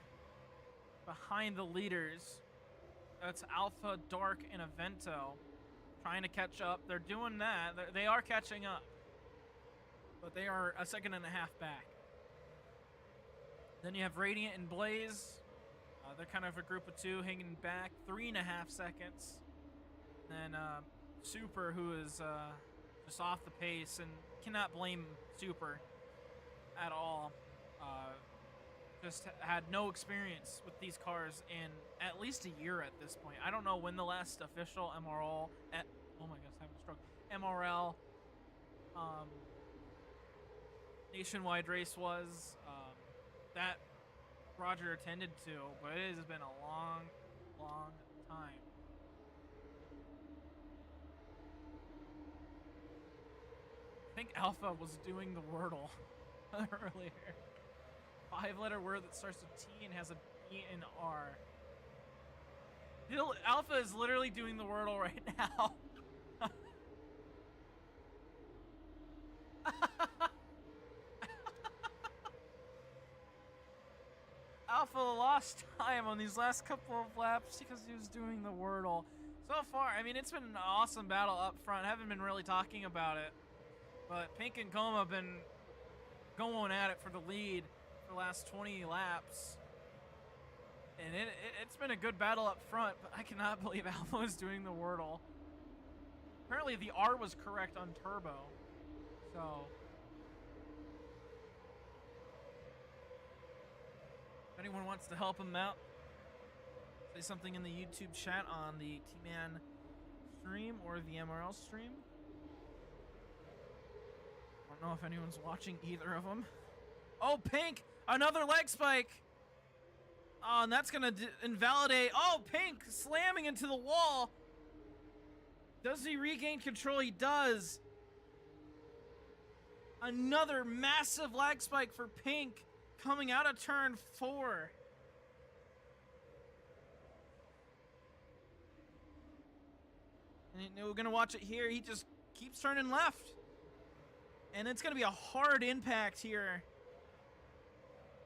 S1: behind the leaders. That's Alpha, Dark, and Avento trying to catch up. They're doing that. They are catching up. But they are a second and a half back. Then you have Radiant and Blaze. They're kind of a group of 2 hanging back. 3.5 seconds. Then Super, who is just off the pace, and cannot blame Super at all. Just had no experience with these cars in at least a year at this point. I don't know when the last official MRL oh my gosh, I'm having a stroke. MRL nationwide race was that Roger attended to, but it has been a long, long time. I think Alpha was doing the Wordle earlier. 5-letter word that starts with T and has a B and R. Alpha is literally doing the Wordle right now. Alpha lost time on these last couple of laps because he was doing the Wordle. So far, I mean, it's been an awesome battle up front. I haven't been really talking about it. But Pink and Coma have been going at it for the lead for the last 20 laps. And it's been a good battle up front, but I cannot believe Alpha is doing the Wordle. Apparently the R was correct on Turbo. So if anyone wants to help him out, say something in the YouTube chat on the T-Man stream or the MRL stream. I don't know if anyone's watching either of them. Oh, Pink! Another leg spike! Oh, and that's gonna invalidate. Oh, Pink slamming into the wall! Does he regain control? He does! Another massive lag spike for Pink coming out of turn 4. And we're gonna watch it here. He just keeps turning left. And it's going to be a hard impact here.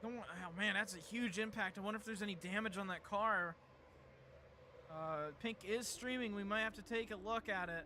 S1: Oh, man, that's a huge impact. I wonder if there's any damage on that car. Pink is streaming. We might have to take a look at it.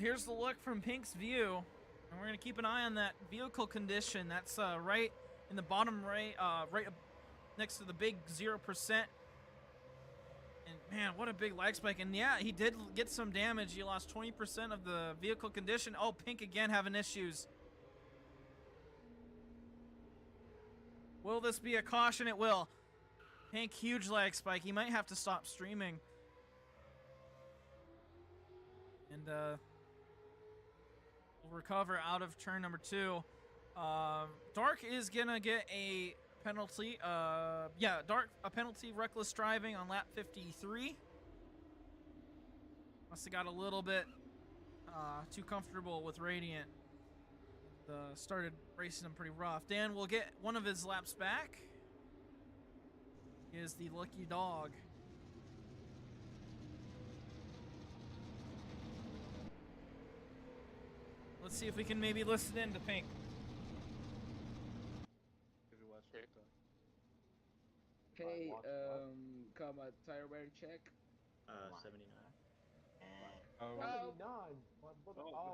S1: here's the look from Pink's view, and we're gonna keep an eye on that vehicle condition. That's right in the bottom right, right next to the big 0%. And man, what a big lag spike! And yeah, he did get some damage. He lost 20% of the vehicle condition. Oh, Pink again having issues. Will this be a caution? It will. Pink, huge lag spike. He might have to stop streaming. And we'll recover out of turn number 2. Dark is gonna get a penalty. Yeah, Dark, a penalty, reckless driving on lap 53. Must have got a little bit too comfortable with Radiant. Started racing him pretty rough. Dan will get one of his laps back. He is the lucky dog. Let's see if we can maybe listen in to Pink.
S4: Okay, comma, tire wear check.
S2: 79.
S3: Oh,
S4: Oh.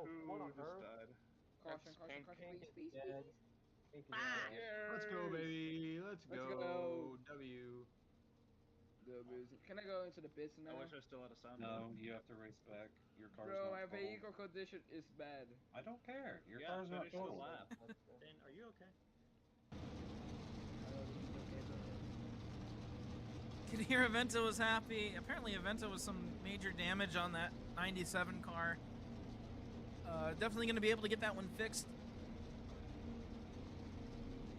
S3: who just died?
S4: Caution, caution, caution, please, please.
S3: Let's go, baby. Let's
S4: Let's
S3: go.
S4: go.
S3: W.
S4: Can I go into the pits now?
S3: I wish I still had a sound.
S5: No, you have to race back. Your car's
S4: Bro,
S5: not
S4: my
S5: total.
S4: vehicle condition is bad.
S5: I don't care. Your
S3: Yeah,
S5: car's not
S3: finish the
S5: total.
S3: lap.
S2: Dan, are you okay?
S1: Could hear Avento was happy. Apparently Avento was some major damage on that 97 car. Definitely going to be able to get that one fixed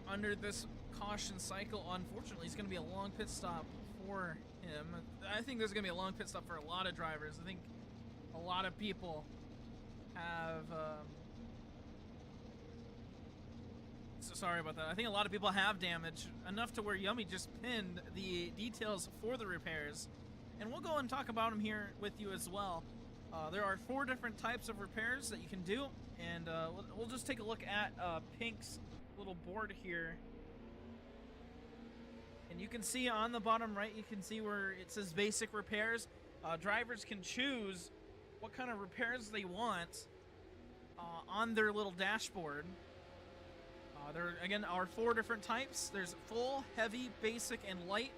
S1: under this caution cycle. Unfortunately, it's going to be a long pit stop for him. I think there's going to be a long pit stop for a lot of drivers. I think a lot of people have... so sorry about that. I think a lot of people have damage, enough to where Yummy just pinned the details for the repairs. And we'll go and talk about them here with you as well. There are 4 different types of repairs that you can do, and we'll just take a look at Pink's little board here. And you can see on the bottom right, you can see where it says basic repairs. Drivers can choose what kind of repairs they want on their little dashboard. There, again, are 4 different types. There's full, heavy, basic, and light.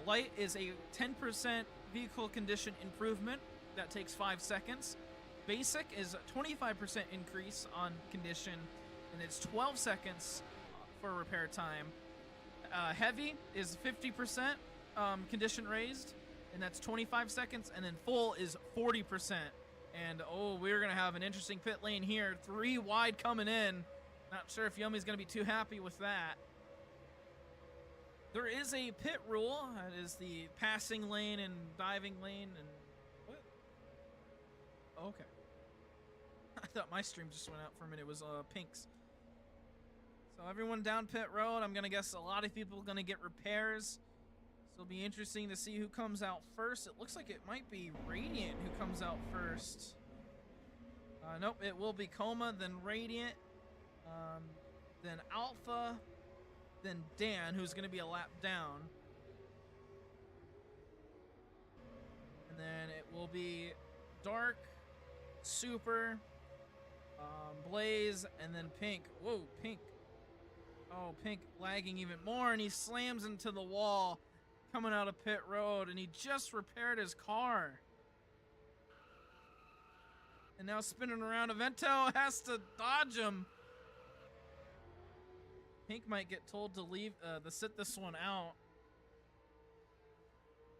S1: Light is a 10% vehicle condition improvement. That takes 5 seconds. Basic is a 25% increase on condition, and it's 12 seconds for repair time. Heavy is 50% condition raised, and that's 25 seconds. And then full is 40%. And oh, we're going to have an interesting pit lane here. 3 wide coming in. Not sure if Yummy's going to be too happy with that. There is a pit rule. It is the passing lane and diving lane. And what? Oh, okay. I thought my stream just went out for a minute. It was Pink's. So everyone down pit road. I'm going to guess a lot of people are going to get repairs. So it'll be interesting to see who comes out first. It looks like it might be Radiant who comes out first. Nope, it will be Coma, then Radiant. Then Alpha, then Dan, who's going to be a lap down. And then it will be Dark, Super, Blaze, and then Pink. Whoa, Pink. Oh, Pink lagging even more, and he slams into the wall coming out of pit road, and he just repaired his car. And now spinning around, Avento has to dodge him. Pink might get told to leave, to sit this one out.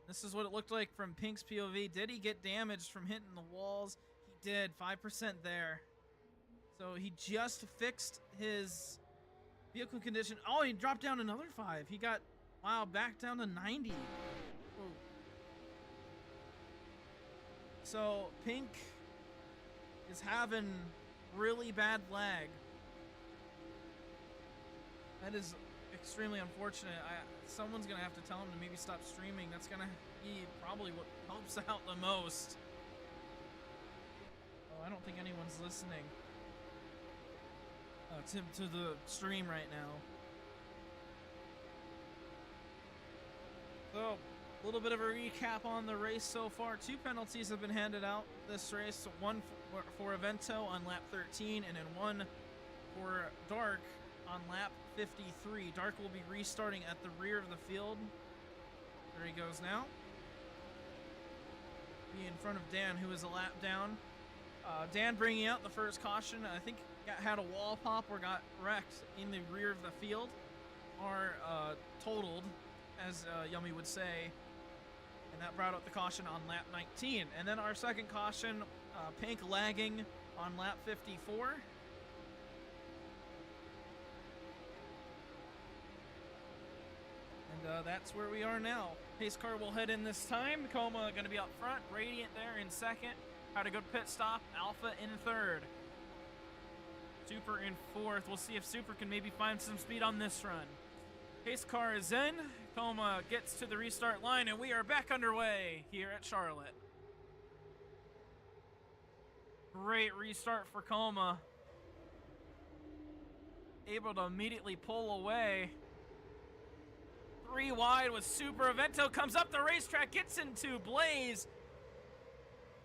S1: This is what it looked like from Pink's POV. Did he get damaged from hitting the walls? He did, 5% there. So he just fixed his vehicle condition. Oh, he dropped down another 5. He got, wow, back down to 90. Whoa. So Pink is having really bad lag. That is extremely unfortunate. Someone's going to have to tell him to maybe stop streaming. That's going to be probably what helps out the most. Oh, I don't think anyone's listening to the stream right now. So, A little bit of a recap on the race so far. 2 penalties have been handed out this race. One for Evento on lap 13, and then one for Dark on lap 53. Dark will be restarting at the rear of the field. There he goes now. Be in front of Dan, who is a lap down. Dan bringing out the first caution. I think had a wall pop or got wrecked in the rear of the field, or totaled, as Yummy would say. And that brought out the caution on lap 19. And then our second caution, Pink lagging on lap 54. And that's where we are now. Pace car will head in this time. Coma going to be up front. Radiant there in second. Had a good pit stop. Alpha in third. Super in fourth. We'll see if Super can maybe find some speed on this run. Pace car is in. Coma gets to the restart line, and we are back underway here at Charlotte. Great restart for Coma. Able to immediately pull away. 3 wide with Super. Evento comes up the racetrack, gets into Blaze.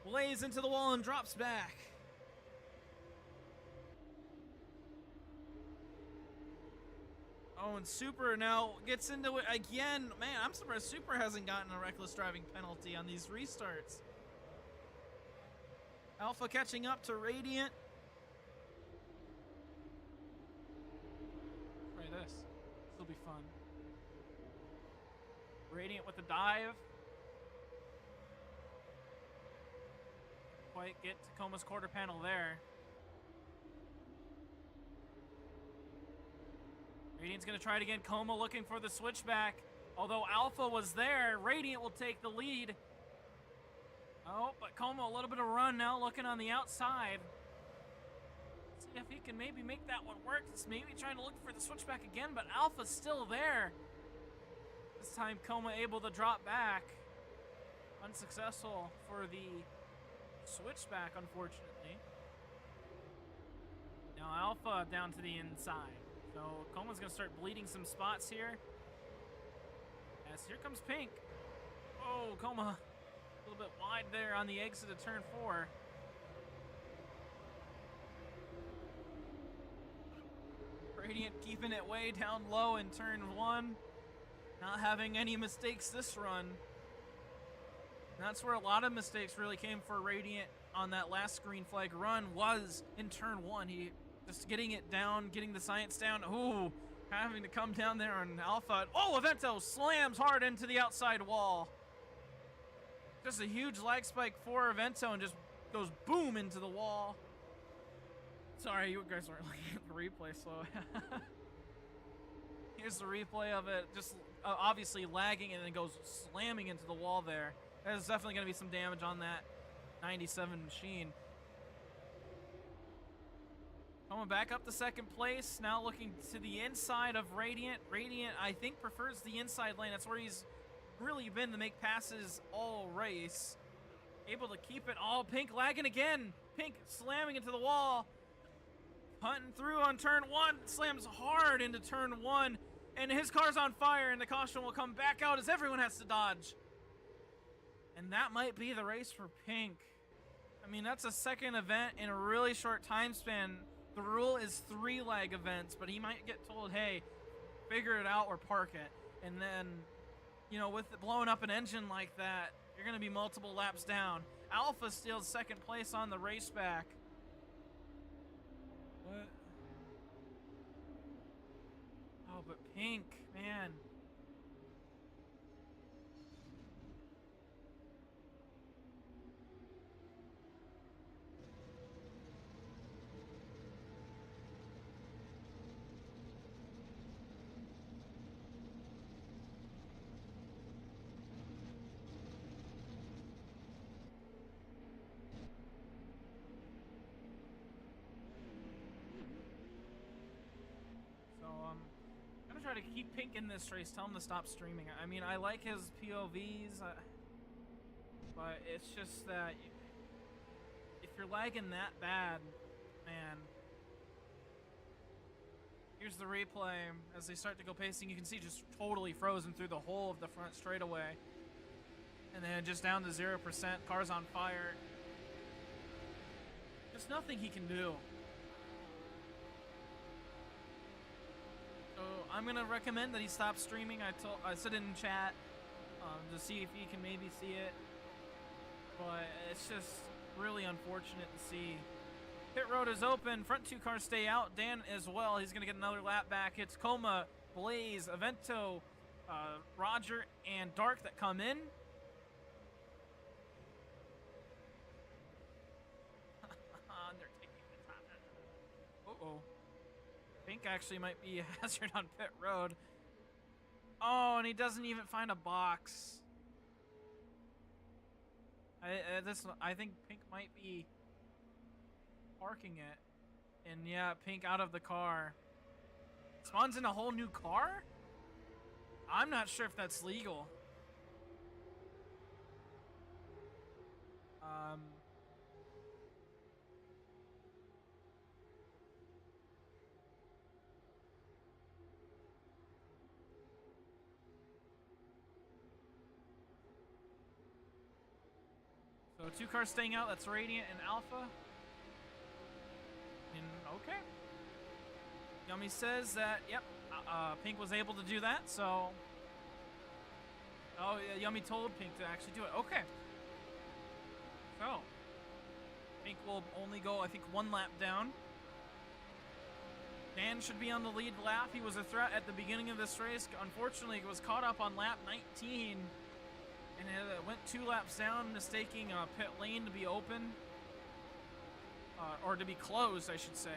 S1: Blaze into the wall and drops back. Oh, and Super now gets into it again. Man, I'm surprised Super hasn't gotten a reckless driving penalty on these restarts. Alpha catching up to Radiant. Try this. This'll be fun. Radiant with the dive. Quite get to Coma's quarter panel there. Radiant's going to try it again. Coma looking for the switchback. Although Alpha was there, Radiant will take the lead. Oh, but Coma a little bit of run now, looking on the outside. See if he can maybe make that one work. It's maybe trying to look for the switchback again, but Alpha's still there. This time Coma able to drop back. Unsuccessful for the switchback, unfortunately. Now Alpha down to the inside. So Coma's going to start bleeding some spots here. As here comes Pink. Oh, Coma a little bit wide there on the exit of turn 4. Radiant keeping it way down low in turn 1. Not having any mistakes this run. And that's where a lot of mistakes really came for Radiant on that last green flag run, was in turn 1. He just getting it down, getting the science down. Ooh, having to come down there on Alpha. Oh, Evento slams hard into the outside wall. Just a huge lag spike for Evento and just goes boom into the wall. Sorry, you guys aren't looking at the replay, so here's the replay of it. Just obviously lagging and then goes slamming into the wall there. There's definitely going to be some damage on that 97 machine. Coming back up to second place, now looking to the inside of Radiant. Radiant, I think, prefers the inside lane. That's where he's really been to make passes all race. Able to keep it all. Pink lagging again. Pink slamming into the wall. Hunting through on turn 1. Slams hard into turn 1. And his car's on fire, and the caution will come back out as everyone has to dodge. And that might be the race for Pink. I mean, that's a second event in a really short time span. The rule is 3 lag events, but he might get told, hey, figure it out or park it. And then, you know, with blowing up an engine like that, you're going to be multiple laps down. Alpha steals second place on the race back. What? Oh, but Pink, man. Try to keep Pink in this race. Tell him to stop streaming. I mean, I like his POVs, but it's just that if you're lagging that bad, man. Here's the replay as they start to go pacing. You can see just totally frozen through the whole of the front straightaway. And then just down to 0%. Car's on fire. There's nothing he can do. So I'm gonna recommend that he stop streaming. I said it in chat to see if he can maybe see it, but it's just really unfortunate to see. Pit road is open. Front two cars stay out. Dan as well. He's gonna get another lap back. It's Coma, Blaze, Avento, Roger, and Dark that come in. They're taking the time. Uh-oh. Pink actually might be a hazard on pit road. Oh, and he doesn't even find a box. I think Pink might be parking it. And yeah, Pink out of the car. Spawns in a whole new car? I'm not sure if that's legal. So 2 cars staying out, that's Radiant and Alpha. And okay. Yummy says that, yep, Pink was able to do that, so. Oh, yeah, Yummy told Pink to actually do it. Okay. So, Pink will only go, I think, 1 lap down. Dan should be on the lead lap. He was a threat at the beginning of this race. Unfortunately, he was caught up on lap 19. And it went 2 laps down, mistaking pit lane to be open. Or to be closed, I should say.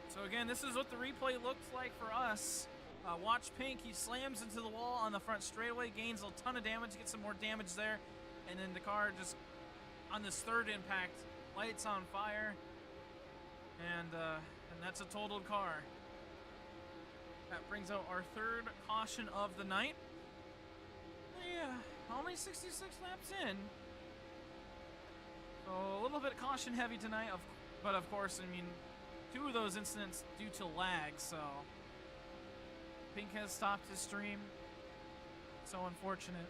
S1: So again, this is what the replay looks like for us. Watch Pink, he slams into the wall on the front straightaway, gains a ton of damage, gets some more damage there. And then the car just, on this 3rd impact, lights on fire. And that's a totaled car. That brings out our 3rd caution of the night. Yeah, only 66 laps in. So a little bit caution heavy tonight, but of course, I mean, 2 of those incidents due to lag, so Pink has stopped his stream. So unfortunate.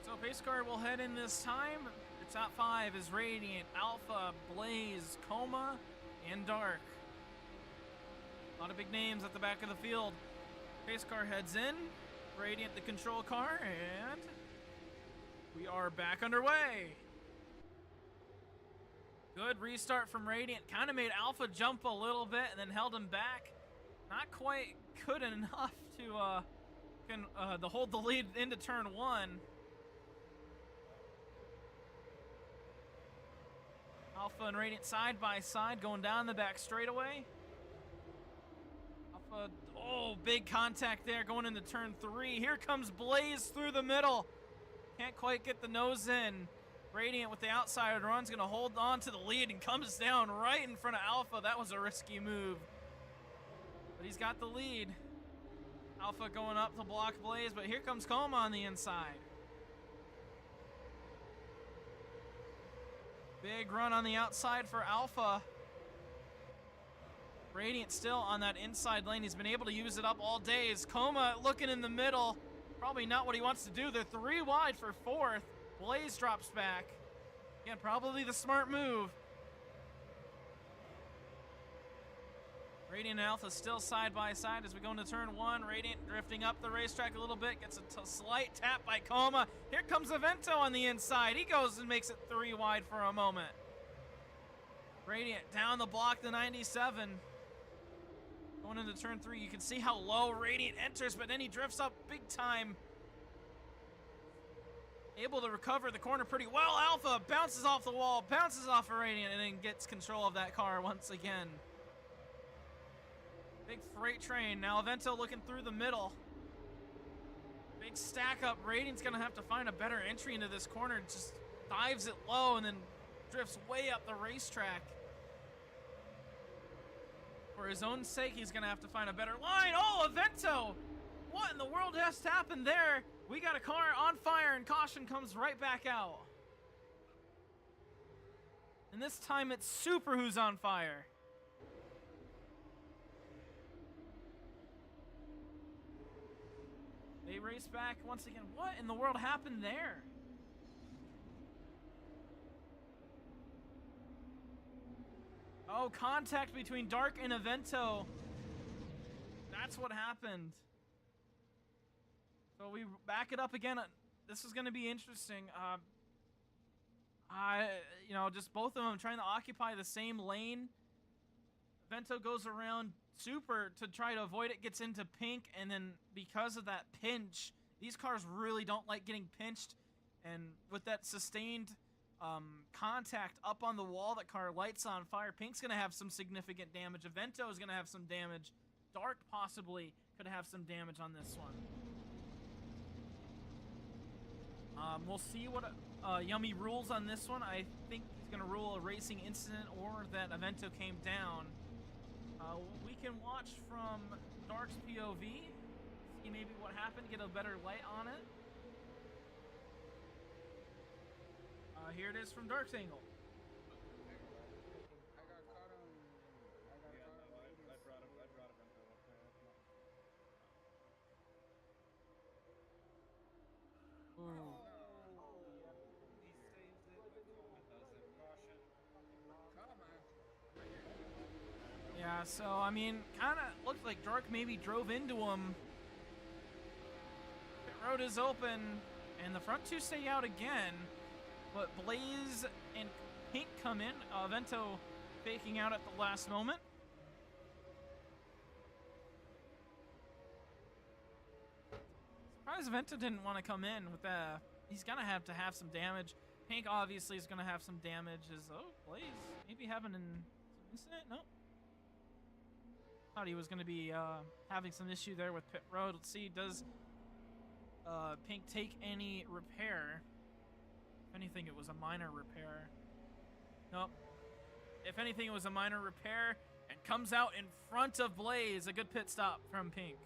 S1: So pace car will head in this time. The top 5 is Radiant, Alpha, Blaze, Coma, and Dark. A lot of big names at the back of the field. Pace car heads in. Radiant the control car, and we are back underway. Good restart from Radiant. Kind of made Alpha jump a little bit and then held him back. Not quite good enough to hold the lead into turn 1. Alpha and Radiant side by side going down the back straightaway. Alpha, oh, big contact there going into turn 3. Here comes Blaze through the middle. Can't quite get the nose in. Radiant with the outside run's going to hold on to the lead and comes down right in front of Alpha. That was a risky move. But he's got the lead. Alpha going up to block Blaze, but here comes Coma on the inside. Big run on the outside for Alpha. Radiant still on that inside lane. He's been able to use it up all day. Is Coma looking in the middle. Probably not what he wants to do. They're 3 wide for 4th. Blaze drops back. Again, probably the smart move. Radiant and Alpha still side by side as we go into turn 1. Radiant drifting up the racetrack a little bit. Gets a slight tap by Coma. Here comes Avento on the inside. He goes and makes it 3 wide for a moment. Radiant down the block to 97. Going into turn 3, you can see how low Radiant enters, but then he drifts up big time. Able to recover the corner pretty well. Alpha bounces off the wall, bounces off of Radiant, and then gets control of that car once again. Big freight train. Now Avento looking through the middle. Big stack up. Radiant's going to have to find a better entry into this corner. Just dives it low and then drifts way up the racetrack. For his own sake, he's going to have to find a better line. Oh, Avento What in the world just happened there? We got a car on fire and caution comes right back out. And this time it's Super who's on fire. They race back once again. What in the world happened there? Oh, contact between Dark and Evento. That's what happened. So we back it up again. This is going to be interesting. You know, just both of them trying to occupy the same lane. Vento goes around Super to try to avoid it, gets into Pink, and then because of that pinch, these cars really don't like getting pinched, and with that sustained contact up on the wall, that car lights on fire. Pink's going to have some significant damage. Vento is going to have some damage. Dark possibly could have some damage on this one. We'll see what Yummy rules on this one. I think he's going to rule a racing incident or that Evento came down. We can watch from Dark's POV, see maybe what happened, get a better light on it. Here it is from Dark's angle.
S4: I got caught on.
S3: I brought him up there.
S1: Ooh. Yeah, so, I mean, kind of looked like Dark maybe drove into him. Pit road is open, and the front two stay out again. But Blaze and Pink come in. Vento faking out at the last moment. Surprised Vento didn't want to come in with that. He's going to have some damage. Pink obviously is going to have some damage. Blaze maybe having an incident? Nope. Thought he was going to be having some issue there with pit road. Let's see, does Pink take any repair? If anything, it was a minor repair. Nope. If anything, it was a minor repair and comes out in front of Blaze. A good pit stop from Pink.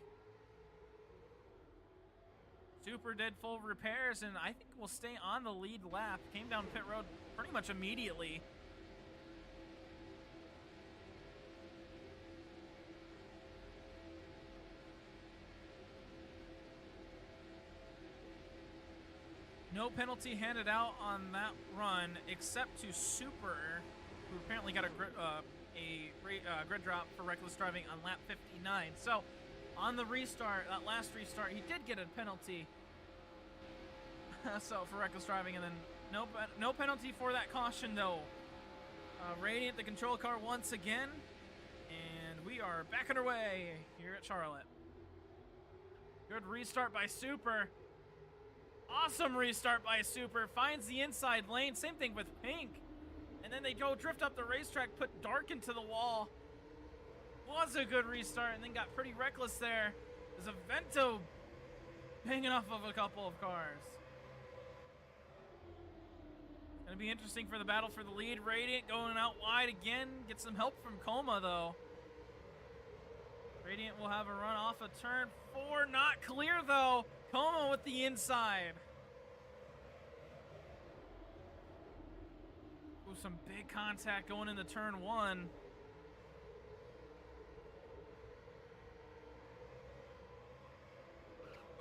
S1: Super did full repairs, and I think will stay on the lead lap. Came down pit road pretty much immediately. No penalty handed out on that run, except to Super, who apparently got a grid drop for reckless driving on lap 59. So, on the restart, that last restart, he did get a penalty. So for reckless driving, and then no penalty for that caution though. Radiant, the control car once again, and we are back underway here at Charlotte. Good restart by Super. Awesome restart by Super. Finds the inside lane. Same thing with Pink. And then they go drift up the racetrack, put Dark into the wall. Was a good restart, and then got pretty reckless there. There's a Vento hanging off of a couple of cars. Gonna be interesting for the battle for the lead. Radiant going out wide again. Get some help from Coma though. Radiant will have a run off of turn 4. Not clear though. Coma with the inside. Ooh, some big contact going into turn 1.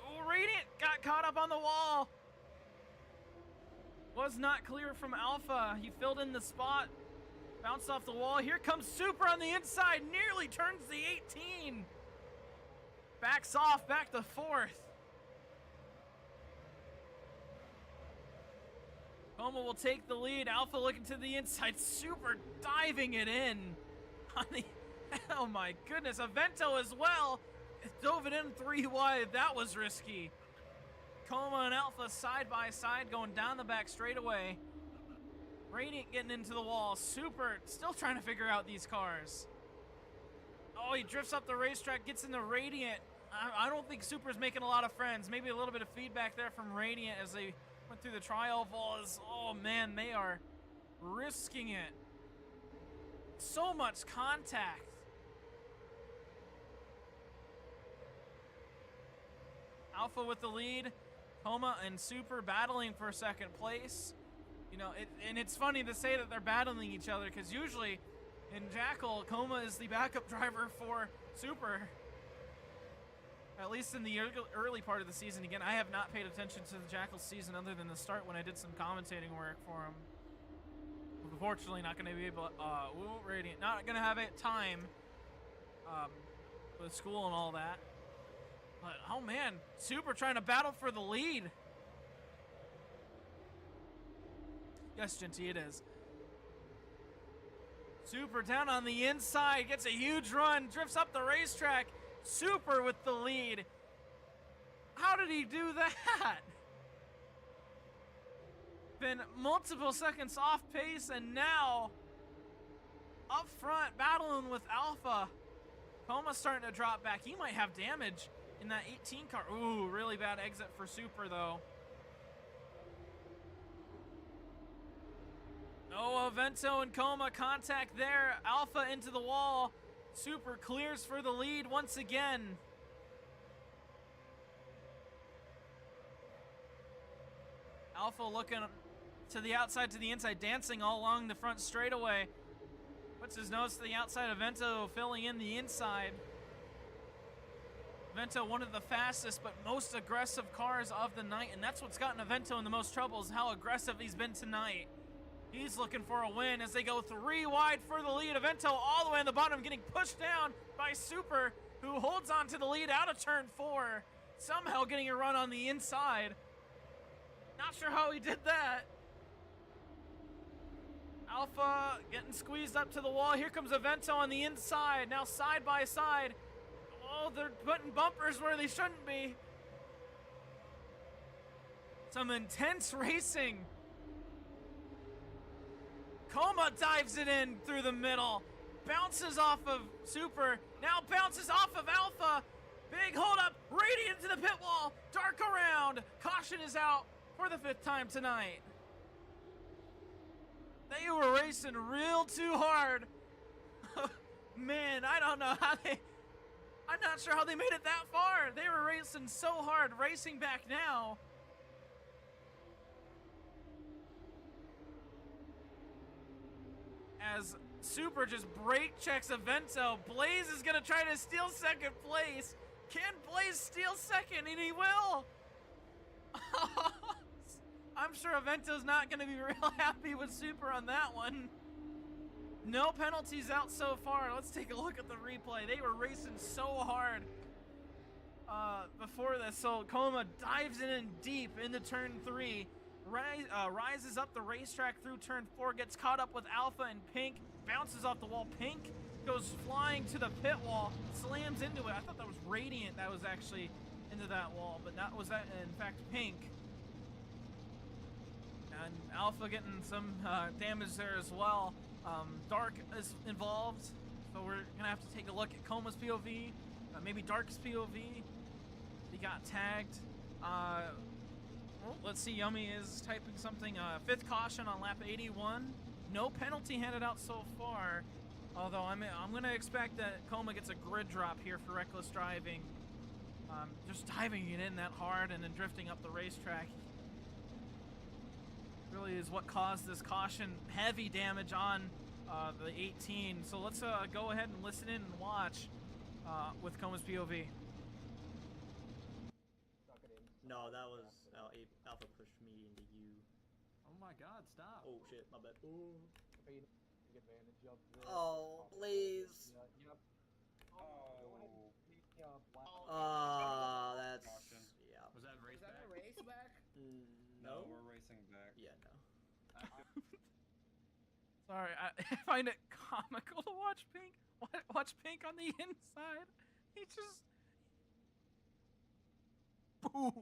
S1: Oh, Radiant got caught up on the wall. Was not clear from Alpha. He filled in the spot. Bounced off the wall. Here comes Super on the inside. Nearly turns the 18. Backs off, back to 4th. Coma will take the lead. Alpha looking to the inside. Super diving it in. Oh my goodness. Evento as well. Dove it in 3 wide. That was risky. Coma and Alpha side by side going down the back straightaway. Radiant getting into the wall. Super still trying to figure out these cars. Oh, he drifts up the racetrack, gets into Radiant. I don't think Super's making a lot of friends. Maybe a little bit of feedback there from Radiant as they went through the trial walls. Oh man, they are risking it. So much contact. Alpha with the lead. Coma and Super battling for second place. You know, and it's funny to say that they're battling each other because usually in Jackal, Coma is the backup driver for Super. At least in the early part of the season. Again, I have not paid attention to the Jackal season other than the start when I did some commentating work for him. Unfortunately, not going to be able. Radiant, not going to have it time. With school and all that. But oh man, Super trying to battle for the lead. Yes, Genty, it is. Super down on the inside, gets a huge run, drifts up the racetrack. Super with the lead. How did he do that? Been multiple seconds off pace and now up front battling with Alpha. Coma's starting to drop back. He might have damage in that 18 car. Ooh, really bad exit for Super though. No, Vento and Coma contact there. Alpha into the wall. Super clears for the lead once again. Alpha looking to the outside, to the inside, dancing all along the front straightaway. Puts his nose to the outside of Vento, filling in the inside. Vento, one of the fastest but most aggressive cars of the night, and that's what's gotten Vento in the most trouble is how aggressive he's been tonight. He's looking for a win as they go 3 wide for the lead. Vento all the way in the bottom, getting pushed down by Super, who holds on to the lead out of turn 4. Somehow getting a run on the inside. Not sure how he did that. Alpha getting squeezed up to the wall. Here comes Vento on the inside. Now side by side. Oh, they're putting bumpers where they shouldn't be. Some intense racing. Coma dives it in through the middle. Bounces off of Super. Now bounces off of Alpha. Big hold up. Radiant to the pit wall. Dark around. Caution is out for the 5th time tonight. They were racing real too hard. Man, I don't know how they... I'm not sure how they made it that far. They were racing so hard. Racing back now. As Super just brake checks Vento. Blaze is going to try to steal second place. Can Blaze steal second? And he will. I'm sure Vento's not going to be real happy with Super on that one. No penalties out so far. Let's take a look at the replay. They were racing so hard before this. So Coma dives in deep into turn 3. Rises up the racetrack through turn 4. Gets caught up with Alpha and Pink. Bounces off the wall. Pink goes flying to the pit wall. Slams into it. I thought that was Radiant that was actually into that wall. But that was in fact Pink. And Alpha getting some damage there as well. Dark is involved, so we're gonna have to take a look at Coma's POV, maybe Dark's POV. He got tagged. Let's see, Yummy is typing something. 5th caution on lap 81. No penalty handed out so far, although I'm gonna expect that Coma gets a grid drop here for reckless driving. Just diving it in that hard and then drifting up the racetrack. Really is what caused this caution heavy damage on the 18. So let's go ahead and listen in and watch with Coma's POV.
S2: No, that was Alpha pushed me into you.
S1: Oh my God! Stop.
S2: Oh shit, my bad. Ooh.
S4: Oh,
S2: please.
S4: Yep.
S2: That's
S5: Caution.
S2: yeah.
S1: Was that race
S4: Is that a race back?
S5: No, we're racing back.
S2: Yeah, no.
S1: Sorry, I find it comical to watch Pink. Watch Pink on the inside. He just boom.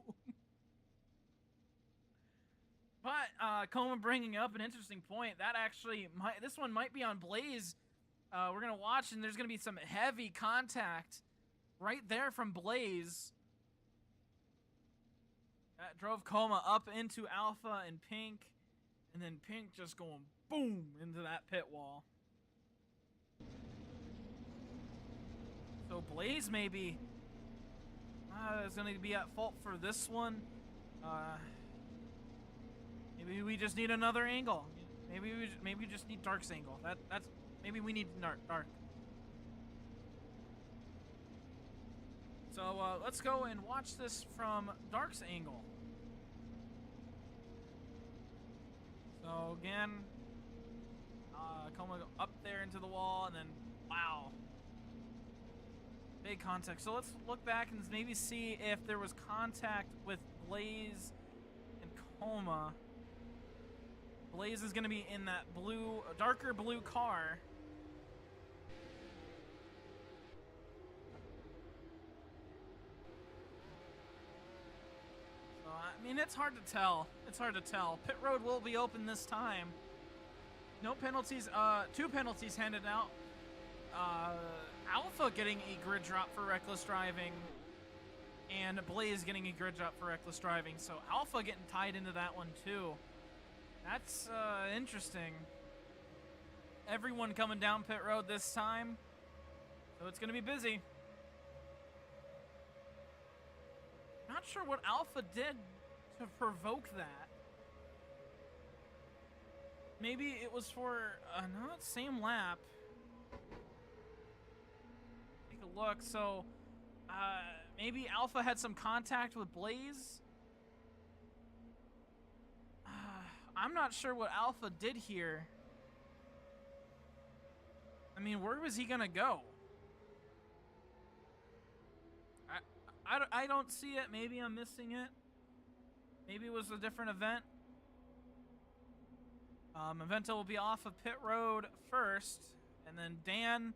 S1: But Coma bringing up an interesting point. That actually this one might be on Blaze. We're gonna watch, and there's gonna be some heavy contact right there from Blaze. That drove Coma up into Alpha and Pink, and then Pink just going boom into that pit wall. So Blaze maybe, is going to be at fault for this one. Maybe we just need another angle. Maybe we just need Dark's angle. That's maybe we need Dark. So let's go and watch this from Dark's angle. So again, Coma up there into the wall, and then wow, big contact. So let's look back and maybe see if there was contact with Blaze and Coma. Blaze is going to be in that blue, darker blue car. So, I mean, it's hard to tell. It's hard to tell. Pit road will be open this time. No penalties. 2 penalties handed out. Alpha getting a grid drop for reckless driving, and Blaze getting a grid drop for reckless driving. So Alpha getting tied into that one too. That's interesting. Everyone coming down pit road this time, so it's gonna be busy. Not sure what Alpha did to provoke that. Maybe it was for no, same lap. Take a look. So maybe Alpha had some contact with Blaze. I'm not sure what Alpha did here. I mean, where was he gonna go? I don't see it. Maybe I'm missing it. Maybe it was a different event. Evento will be off of pit road first, and then Dan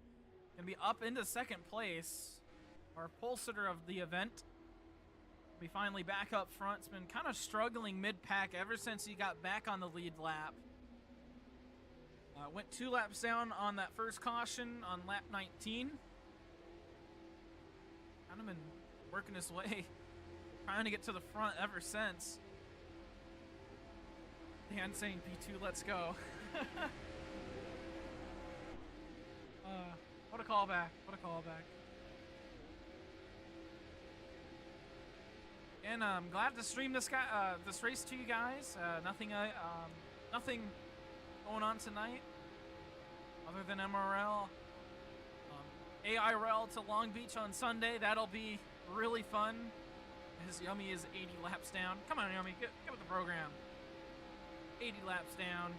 S1: can be up into second place. Our pole sitter of the event. We finally back up front. It's been kind of struggling mid-pack ever since he got back on the lead lap. Went 2 laps down on that first caution on lap 19. Kind of been working his way, trying to get to the front ever since. Dan saying P2, let's go. What a callback. What a callback. And I'm glad to stream this race to you guys. Nothing going on tonight other than MRL. AIRL to Long Beach on Sunday. That'll be really fun. His Yummy is 80 laps down. Come on, Yummy, get with the program. 80 laps down.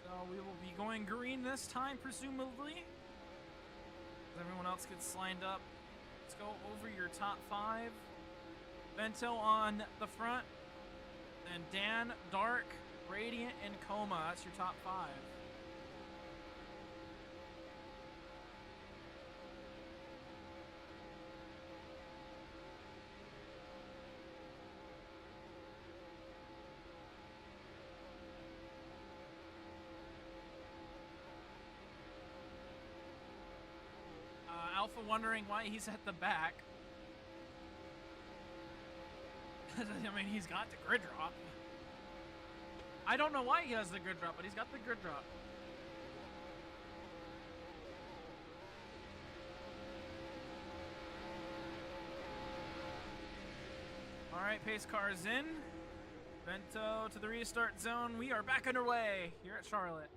S1: So we will be going green this time, presumably. As everyone else gets lined up. Let's go over your top 5. Vento on the front. Then Dan, Dark, Radiant, and Coma. That's your top 5. Alpha wondering why he's at the back. I mean, he's got the grid drop. I don't know why he has the grid drop, but he's got the grid drop. All right, pace car is in. Vento to the restart zone. We are back underway here at Charlotte.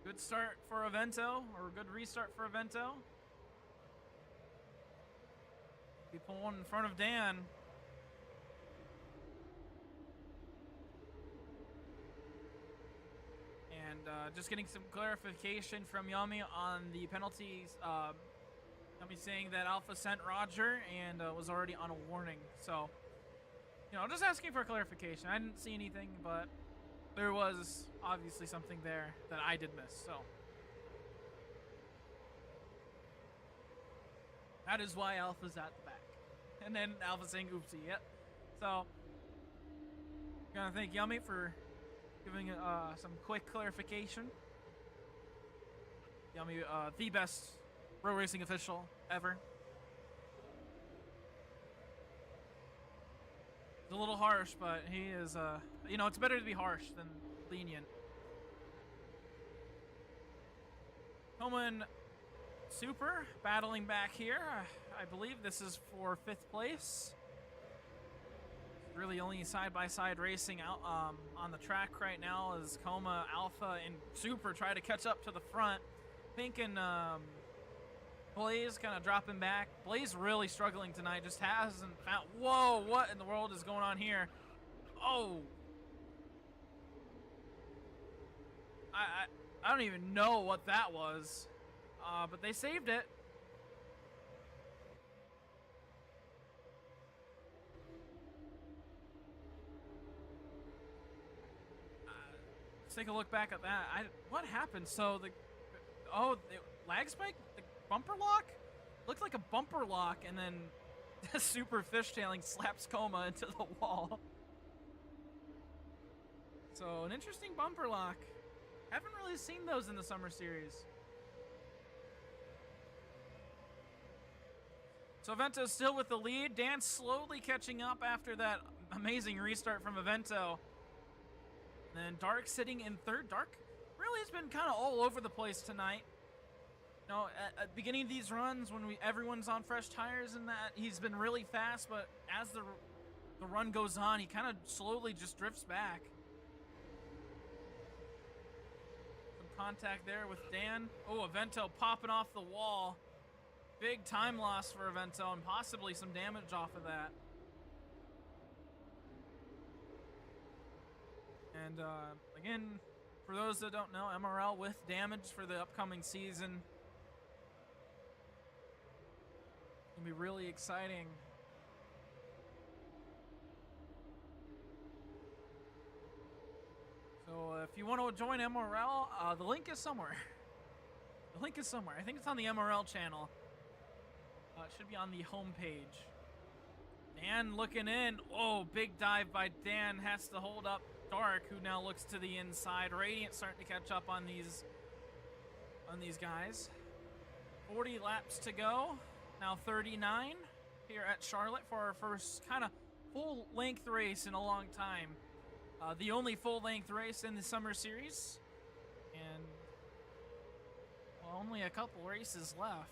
S1: Good start for Evento, or good restart for Evento. Be pulling in front of Dan. And just getting some clarification from Yami on the penalties. Yami saying that Alpha sent Roger and was already on a warning. So, you know, just asking for clarification. I didn't see anything, but there was obviously something there that I did miss, so. That is why Alpha's at the back. And then Alpha saying oopsie, yep. So, gonna thank Yummy for giving some quick clarification. Yummy, the best pro racing official ever. It's a little harsh, but he is, you know, it's better to be harsh than lenient. Coleman Super battling back here. I believe this is for 5th place. Really only side-by-side racing out on the track right now as Coma, Alpha, and Super try to catch up to the front. Pink and Blaze kind of dropping back. Blaze really struggling tonight. Just hasn't found... Whoa, what in the world is going on here? Oh. I don't even know what that was. But they saved it. Let's take a look back at that. What happened? So the lag spike, the bumper lock looked like a bumper lock, and then Super fishtailing slaps Coma into the wall. So an interesting bumper lock. Haven't really seen those in the summer series. So Avento still with the lead. Dan slowly catching up after that amazing restart from Avento. And then Dark sitting in 3rd. Dark really has been kind of all over the place tonight. You know, at the beginning of these runs, when everyone's on fresh tires and that, he's been really fast, but as the run goes on, he kind of slowly just drifts back. Some contact there with Dan. Oh, Avento popping off the wall. Big time loss for Avento and possibly some damage off of that. And again, for those that don't know, MRL with damage for the upcoming season. It's gonna be really exciting. So if you want to join MRL, the link is somewhere. The link is somewhere. I think it's on the MRL channel. It should be on the home page. Dan looking in. Oh, big dive by Dan. Has to hold up Dark, who now looks to the inside. Radiant starting to catch up on these guys. 40 laps to go. Now 39 here at Charlotte for our first kind of full-length race in a long time. The only full-length race in the summer series. And well, only a couple races left.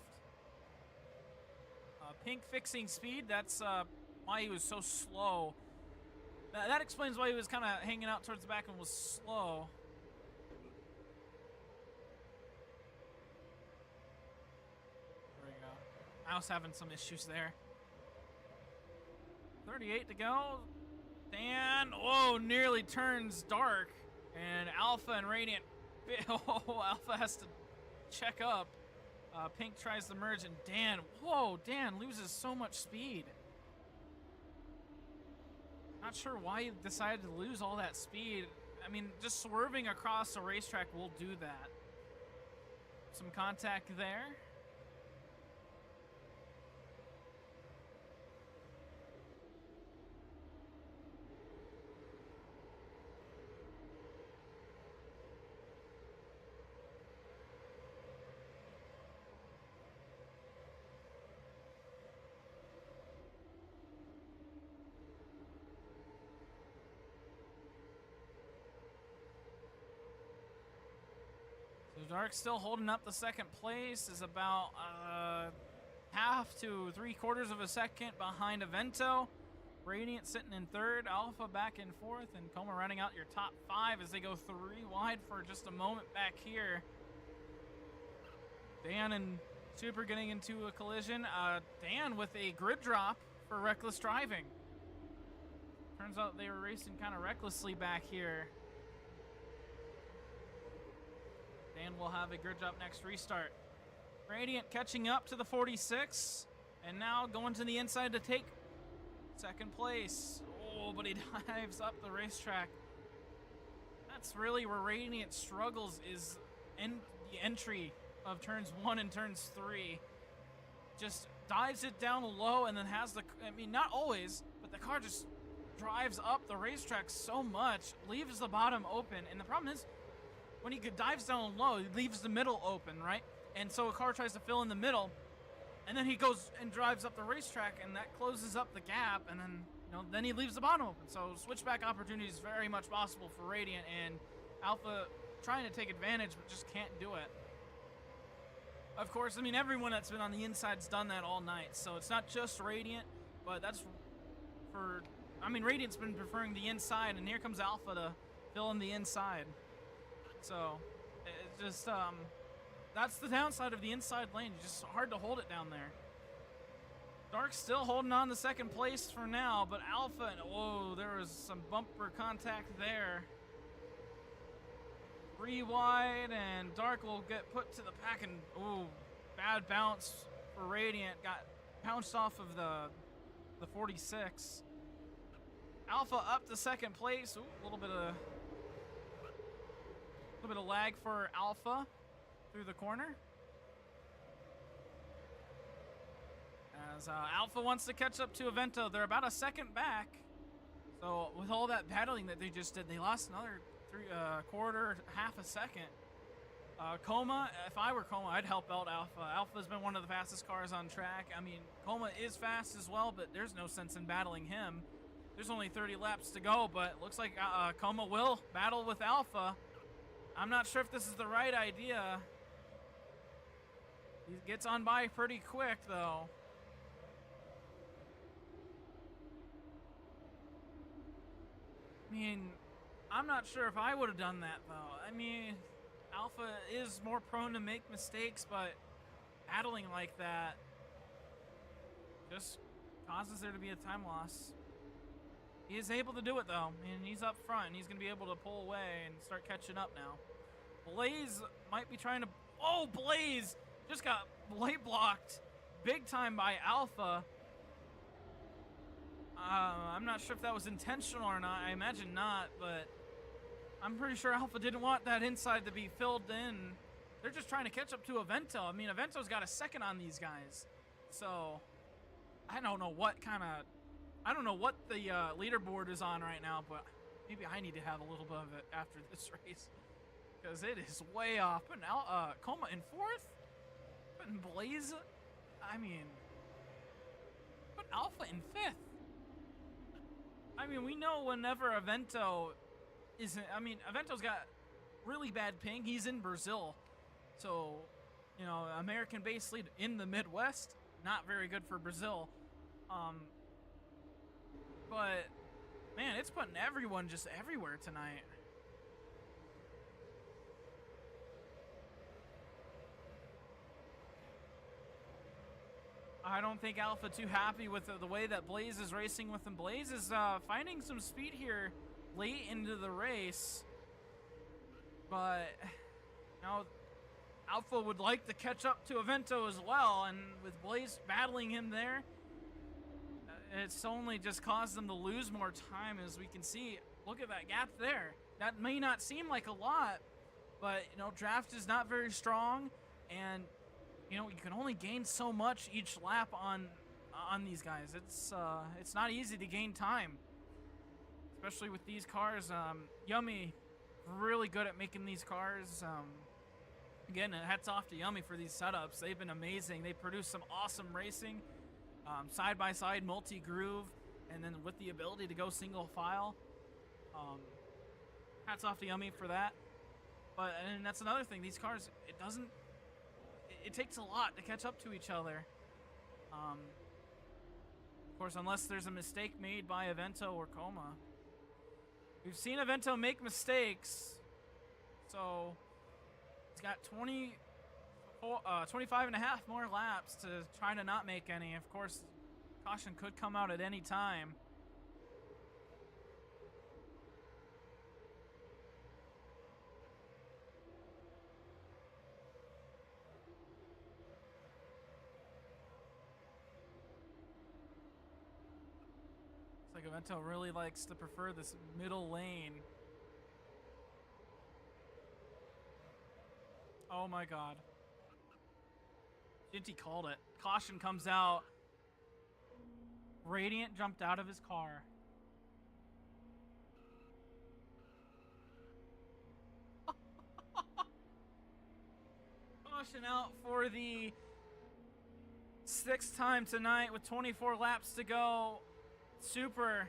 S1: Pink fixing speed. That's why he was so slow. That explains why he was kind of hanging out towards the back and was slow. There we go. I was having some issues there. 38 to go. Dan, oh, nearly turns Dark. And Alpha and Radiant. Oh, Alpha has to check up. Pink tries to merge, and Dan, whoa, Dan loses so much speed. Not sure why he decided to lose all that speed. I mean, just swerving across a racetrack will do that. Some contact there. Dark still holding up the 2nd place, is about half to 3/4 of a second behind Avento. Radiant sitting in 3rd, Alpha back in 4th, and Coma rounding out your top 5 as they go 3 wide for just a moment back here. Dan and Super getting into a collision. Dan with a grid drop for reckless driving. Turns out they were racing kind of recklessly back here. Dan will have a grid drop next restart. Radiant catching up to the 46, and now going to the inside to take 2nd place. Oh, but he dives up the racetrack. That's really where Radiant struggles, is in the entry of turns 1 and turns 3. Just dives it down low and then has the, I mean, not always, but the car just drives up the racetrack so much, leaves the bottom open, and the problem is, when he dives down low, he leaves the middle open, right? And so a car tries to fill in the middle, and then he goes and drives up the racetrack, and that closes up the gap, and then, then he leaves the bottom open. So switchback opportunity is very much possible for Radiant, and Alpha trying to take advantage, but just can't do it. Of course, I mean, everyone that's been on the inside's done that all night, so it's not just Radiant, but that's for... I mean, Radiant's been preferring the inside, and here comes Alpha to fill in the inside. So, it's just, that's the downside of the inside lane. It's just hard to hold it down there. Dark's still holding on to second place for now, but Alpha, whoa, there was some bumper contact there. 3 wide, and Dark will get put to the pack, and ooh, bad bounce for Radiant. Got pounced off of the 46. Alpha up to second place. Ooh, a little bit of lag for Alpha through the corner. As Alpha wants to catch up to Evento. They're about a second back. So with all that battling that they just did, they lost another quarter, half a second. Coma, if I were Coma, I'd help out Alpha. Alpha's been one of the fastest cars on track. I mean, Coma is fast as well, but there's no sense in battling him. There's only 30 laps to go, but looks like Coma will battle with Alpha. I'm not sure if this is the right idea. He gets on by pretty quick, though. I mean, I'm not sure if I would have done that, though. I mean, Alpha is more prone to make mistakes, but battling like that just causes there to be a time loss. He is able to do it, though, and he's up front, and he's going to be able to pull away and start catching up now. Blaze might be trying to... Oh, Blaze just got late blocked big time by Alpha. I'm not sure if that was intentional or not. I imagine not, but I'm pretty sure Alpha didn't want that inside to be filled in. They're just trying to catch up to Evento. I mean, Evento's got a second on these guys. So, I don't know what the leaderboard is on right now, but maybe I need to have a little bit of it after this race, because it is way off. But now, Coma in 4th, putting Blaze, I mean, put Alpha in 5th. I mean, we know whenever Evento isn't, I mean, Evento's got really bad ping. He's in Brazil, so, American base lead in the Midwest, not very good for Brazil. But, man, it's putting everyone just everywhere tonight. I don't think Alpha too happy with the way that Blaze is racing with him. Blaze is finding some speed here late into the race. But, Alpha would like to catch up to Evento as well. And with Blaze battling him there, it's only just caused them to lose more time. As we can see, look at that gap there. That may not seem like a lot, but, draft is not very strong. And... you can only gain so much each lap on these guys. It's not easy to gain time, especially with these cars. Yummy, really good at making these cars. Again, hats off to Yummy for these setups. They've been amazing. They produce some awesome racing, side-by-side, multi-groove, and then with the ability to go single file. Hats off to Yummy for that. And that's another thing. These cars, it takes a lot to catch up to each other. Of course, unless there's a mistake made by Evento or Coma. We've seen Evento make mistakes. So, he's got 25 and a half more laps to try to not make any. Of course, caution could come out at any time. Like Evento really likes to prefer this middle lane. Oh my god. Ginty called it. Caution comes out. Radiant jumped out of his car. caution out for the 6th time tonight with 24 laps to go. Super.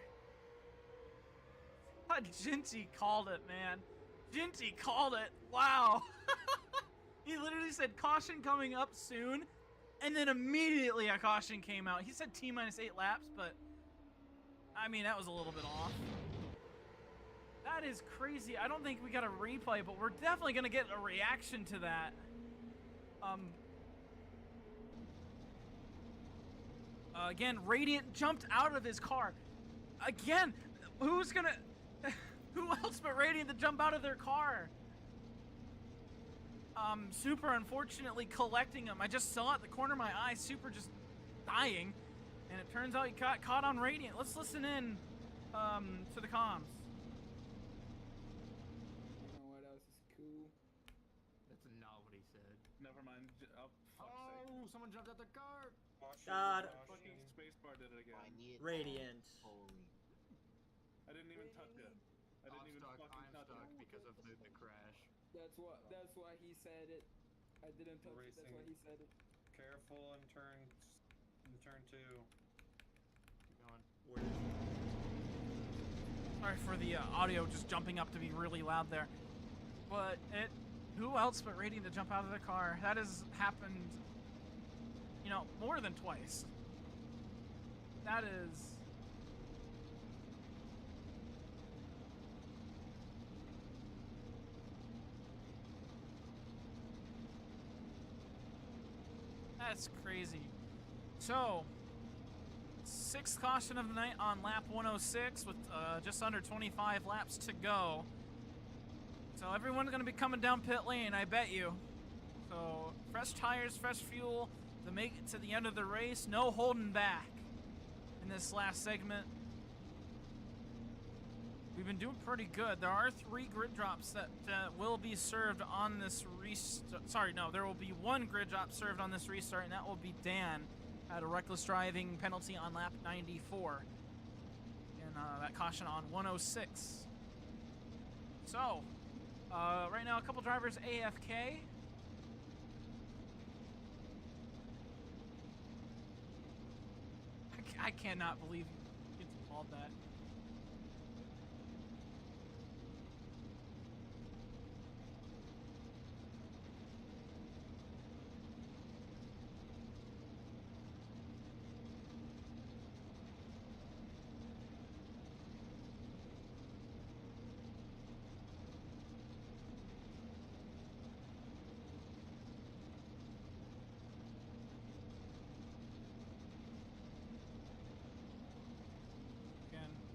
S1: Ginty called it, man. Ginty called it. Wow. He literally said caution coming up soon, and then immediately a caution came out. He said T-minus 8 laps, but I mean, that was a little bit off. That is crazy. I don't think we got a replay, but we're definitely going to get a reaction to that. Again, Radiant jumped out of his car. Again, who's going to... Who else but Radiant to jump out of their car? Super unfortunately collecting him. I just saw it at the corner of my eye. Super just dying. And it turns out he got caught on Radiant. Let's listen in to the comms.
S6: You know what else is cool?
S7: That's not what he said.
S3: Never mind. Oh, fuck's sake.
S7: Someone jumped out their car!
S2: God.
S3: Fucking spacebar did it again.
S2: Radiant.
S7: Holy.
S3: I didn't even touch it. I didn't even fucking touch it.
S7: because of the crash.
S6: That's why he said it. I didn't touch it, that's why he said it.
S5: Careful in turn 2.
S7: Keep going.
S2: Where is he?
S1: Sorry for the audio just jumping up to be really loud there. But who else but Radiant to jump out of the car? That has happened, you know, more than twice. That is... That's crazy. So, 6th caution of the night on lap 106 with just under 25 laps to go. So everyone's going to be coming down pit lane, I bet you. So, fresh tires, fresh fuel to make it to the end of the race. No holding back in this last segment. We've been doing pretty good. There are 3 grid drops that will be served on this restart. Sorry, no, there will be 1 grid drop served on this restart, and that will be Dan at a reckless driving penalty on lap 94. And that caution on 106. So, right now a couple drivers AFK. I cannot believe it's called that.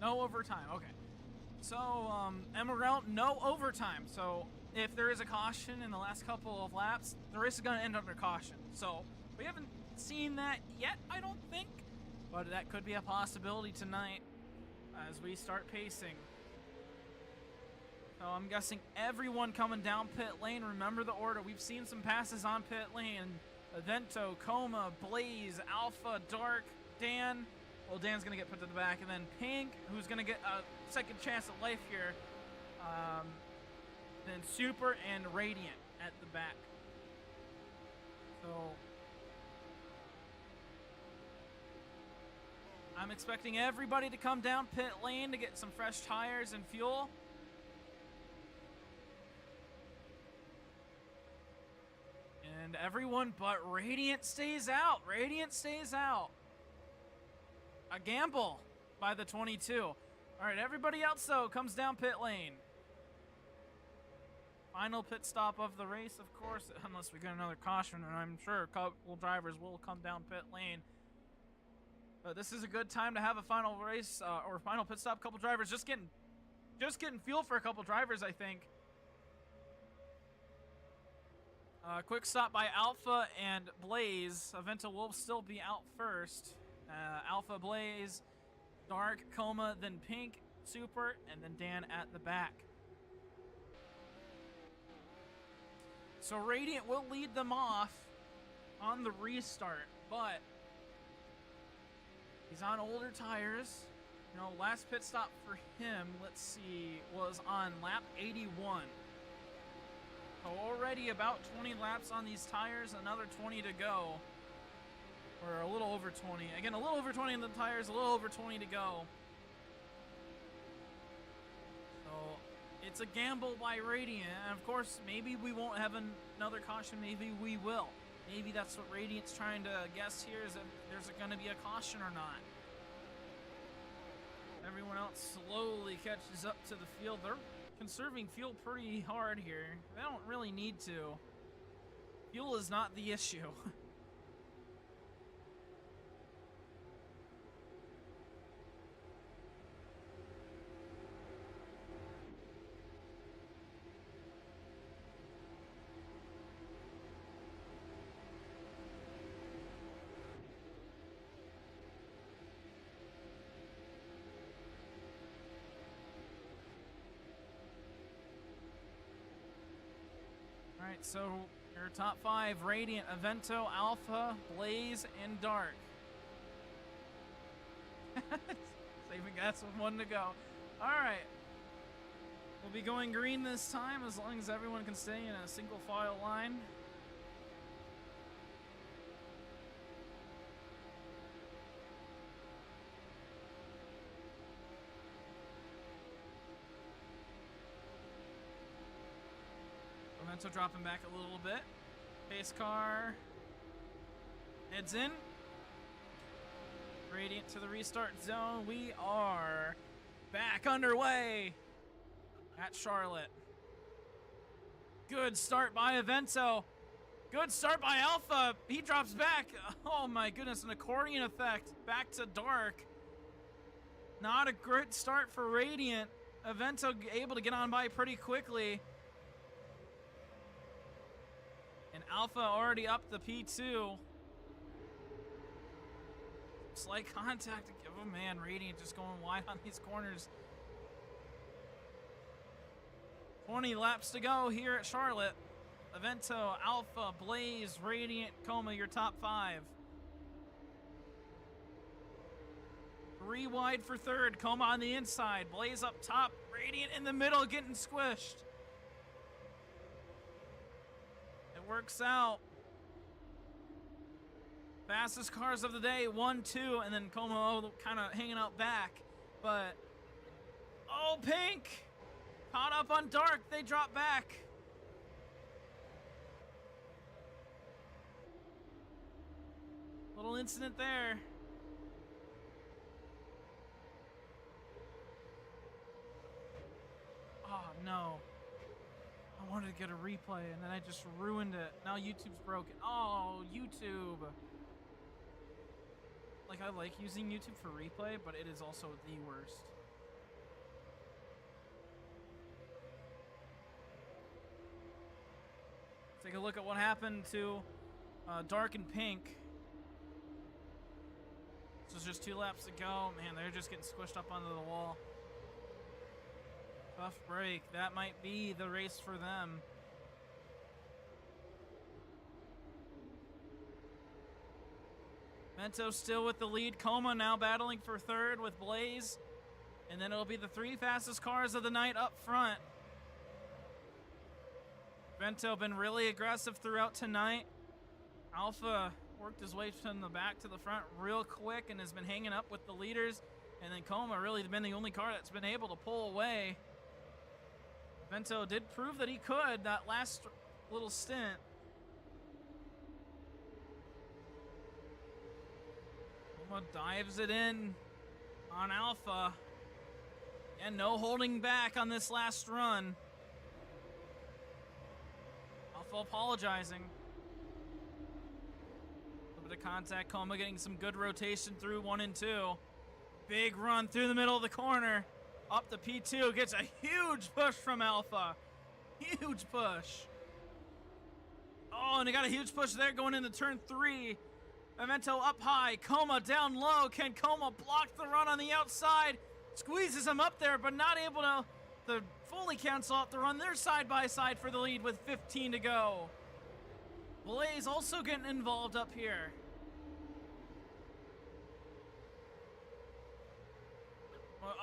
S1: No overtime, okay. So, MRL, no overtime. So, if there is a caution in the last couple of laps, the race is going to end under caution. So, we haven't seen that yet, I don't think. But that could be a possibility tonight as we start pacing. So, I'm guessing everyone coming down pit lane. Remember the order. We've seen some passes on pit lane. Evento, Coma, Blaze, Alpha, Dark, Dan. Well, Dan's going to get put to the back, and then Pink, who's going to get a second chance at life here. Then Super and Radiant at the back. So, I'm expecting everybody to come down pit lane to get some fresh tires and fuel. And everyone but Radiant stays out. Radiant stays out. A gamble by the 22. All right, everybody else, though, comes down pit lane. Final pit stop of the race, of course, unless we get another caution, and I'm sure a couple drivers will come down pit lane. But this is a good time to have a final race or final pit stop. Couple drivers just getting fuel for a couple drivers, I think. Quick stop by Alpha and Blaze. Aventa will still be out first. Alpha, Blaze, Dark, Coma, then Pink, Super, and then Dan at the back. So Radiant will lead them off on the restart, but he's on older tires. You know, last pit stop for him, let's see, was on lap 81. Already about 20 laps on these tires, another 20 to go. Or a little over 20. Again, a little over 20 in the tires, a little over 20 to go. So, it's a gamble by Radiant. And of course, maybe we won't have another caution, maybe we will. Maybe that's what Radiant's trying to guess here, is if there's going to be a caution or not. Everyone else slowly catches up to the field. They're conserving fuel pretty hard here. They don't really need to. Fuel is not the issue. Alright, so your top 5, Radiant, Avento, Alpha, Blaze, and Dark. Saving gas with 1 to go. Alright. We'll be going green this time as long as everyone can stay in a single file line. So dropping back a little bit. Pace car heads in. Radiant to the restart zone. We are back underway at Charlotte. Good start by Avento. Good start by Alpha. He drops back. Oh my goodness, an accordion effect. Back to Dark. Not a great start for Radiant. Avento able to get on by pretty quickly. And Alpha already up the P2. Slight contact. Oh man, Radiant just going wide on these corners. 20 laps to go here at Charlotte. Avento, Alpha, Blaze, Radiant, Coma, your top 5. 3 wide for third. Coma on the inside. Blaze up top. Radiant in the middle getting squished. Works out. Fastest cars of the day, 1, 2, and then Como kind of hanging out back. But, oh, Pink! Caught up on Dark, they drop back. Little incident there. Oh, no. I wanted to get a replay, and then I just ruined it. Now YouTube's broken. Oh, YouTube. Like, I like using YouTube for replay, but it is also the worst. Take a look at what happened to Dark and Pink. This was just 2 laps to go. Man, they're just getting squished up onto the wall. Tough break. That might be the race for them. Mento still with the lead. Coma now battling for third with Blaze. And then it'll be the 3 fastest cars of the night up front. Vento been really aggressive throughout tonight. Alpha worked his way from the back to the front real quick and has been hanging up with the leaders. And then Coma really been the only car that's been able to pull away. Vento did prove that he could that last little stint. Coma dives it in on Alpha. And no holding back on this last run. Alpha apologizing. A little bit of contact. Coma getting some good rotation through 1 and 2. Big run through the middle of the corner. Up the P2, gets a huge push from Alpha. Huge push. Oh, and he got a huge push there going into turn 3. Avento up high, Coma down low. Can Coma block the run on the outside? Squeezes him up there, but not able to fully cancel out the run. They're side by side for the lead with 15 to go. Blaze also getting involved up here.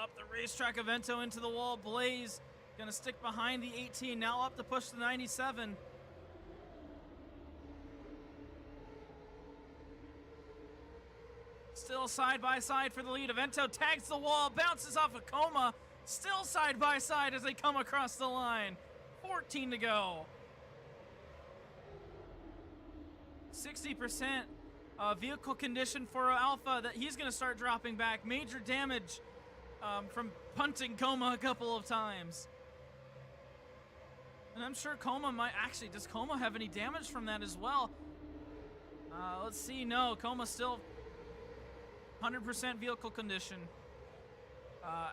S1: Up the racetrack, Avento into the wall. Blaze Gonna stick behind the 18, now up to push the 97. Still side by side for the lead. Avento tags the wall, bounces off of Coma. Still side by side as they come across the line. 14 to go. 60% vehicle condition for Alpha that he's going to start dropping back. Major damage from punting Coma a couple of times. And I'm sure Coma might actually, does Coma have any damage from that as well? Let's see. No, Coma still 100% vehicle condition.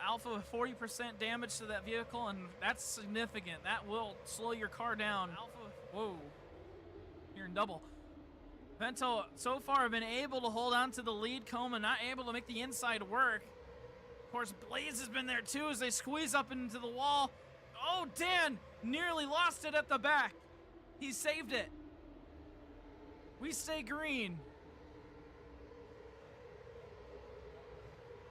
S1: Alpha with 40% damage to that vehicle, and that's significant. That will slow your car down. Alpha, whoa, you're in double. Vento so far have been able to hold on to the lead. Coma not able to make the inside work. Of course, Blaze has been there too as they squeeze up into the wall. Oh, Dan nearly lost it at the back. He saved it. We stay green.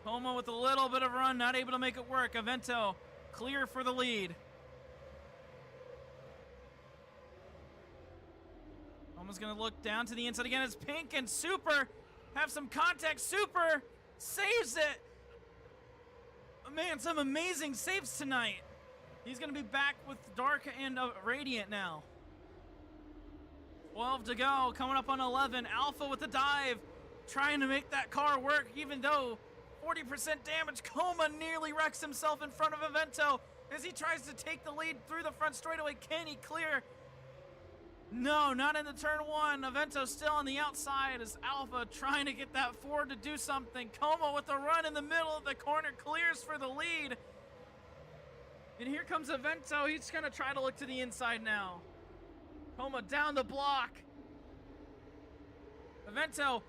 S1: Coma with a little bit of run, not able to make it work. Avento clear for the lead. Coma's gonna look down to the inside again. It's Pink and Super have some contact. Super saves it. Man, some amazing saves tonight. He's gonna be back with Dark and Radiant now. 12 to go, coming up on 11. Alpha with the dive, trying to make that car work, even though 40% damage. Coma nearly wrecks himself in front of Avento as he tries to take the lead through the front straightaway. Can he clear? No, not in the turn one. Avento still on the outside as Alpha trying to get that forward to do something. Coma with the run in the middle of the corner clears for the lead. And here comes Avento. He's going to try to look to the inside now. Coma down the block. Avento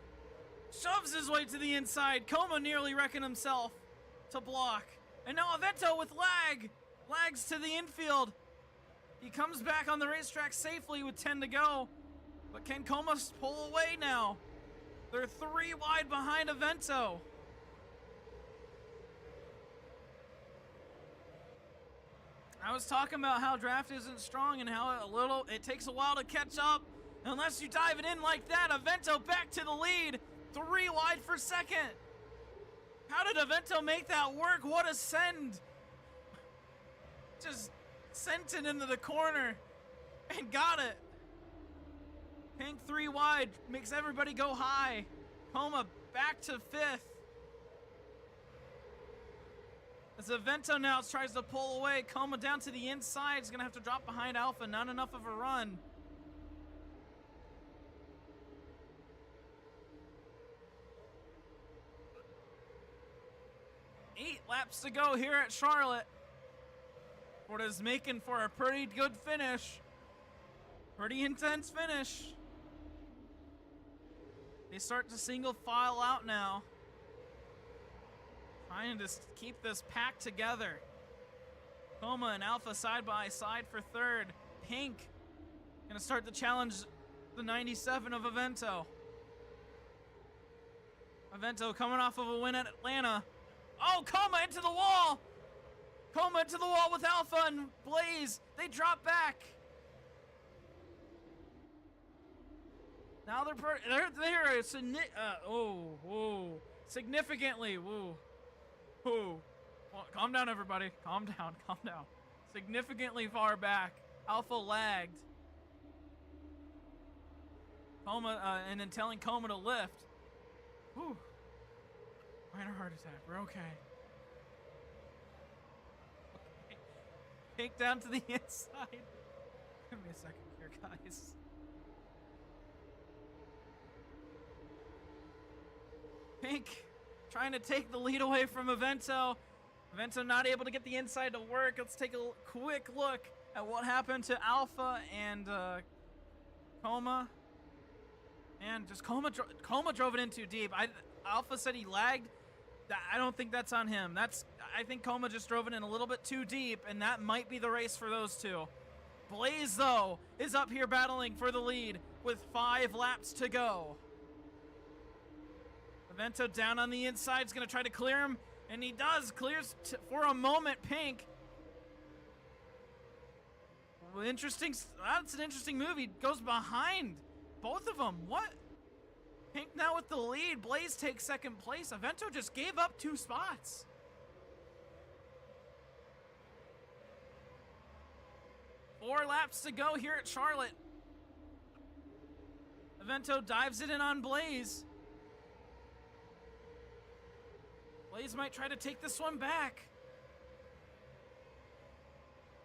S1: shoves his way to the inside. Coma nearly wrecking himself to block. And now Avento with lag. Lags to the infield. He comes back on the racetrack safely with 10 to go. But can Coma pull away now? They're 3 wide behind Avento. I was talking about how draft isn't strong and how it takes a while to catch up. Unless you dive it in like that. Avento back to the lead. 3 wide for second. How did Avento make that work? What a send. Just sent it into the corner and got it. Pink 3 wide makes everybody go high. Coma back to 5th. As Avento now tries to pull away, Coma down to the inside. He's going to have to drop behind Alpha. Not enough of a run. Eight laps to go here at Charlotte. Ford is making for a pretty good finish. Pretty intense finish. They start to single file out now. Trying to keep this pack together. Coma and Alpha side by side for 3rd. Pink gonna start to challenge the 97 of Avento. Avento coming off of a win at Atlanta. Oh, Coma into the wall! Coma into the wall with Alpha and Blaze. They drop back. Now they're significantly. Whoa. Well, calm down, everybody. Calm down. Calm down. Significantly far back. Alpha lagged. Coma and then telling Coma to lift. Whew. Minor heart attack. We're okay. Pink down to the inside. Give me a second here, guys. Pink trying to take the lead away from Avento. Avento not able to get the inside to work. Let's take a quick look at what happened to Alpha and Coma. And just Coma drove it in too deep. Alpha said he lagged. I don't think that's on him. I think Coma just drove it in a little bit too deep, and that might be the race for those two. Blaze, though, is up here battling for the lead with 5 laps to go. Avento down on the inside is going to try to clear him, and he does. Clears for a moment Pink. interesting. That's an interesting move. He goes behind both of them. What? Pink now with the lead. Blaze takes second place. Avento just gave up 2 spots. Four laps to go here at Charlotte. Avento dives it in on Blaze. Blaze might try to take this one back.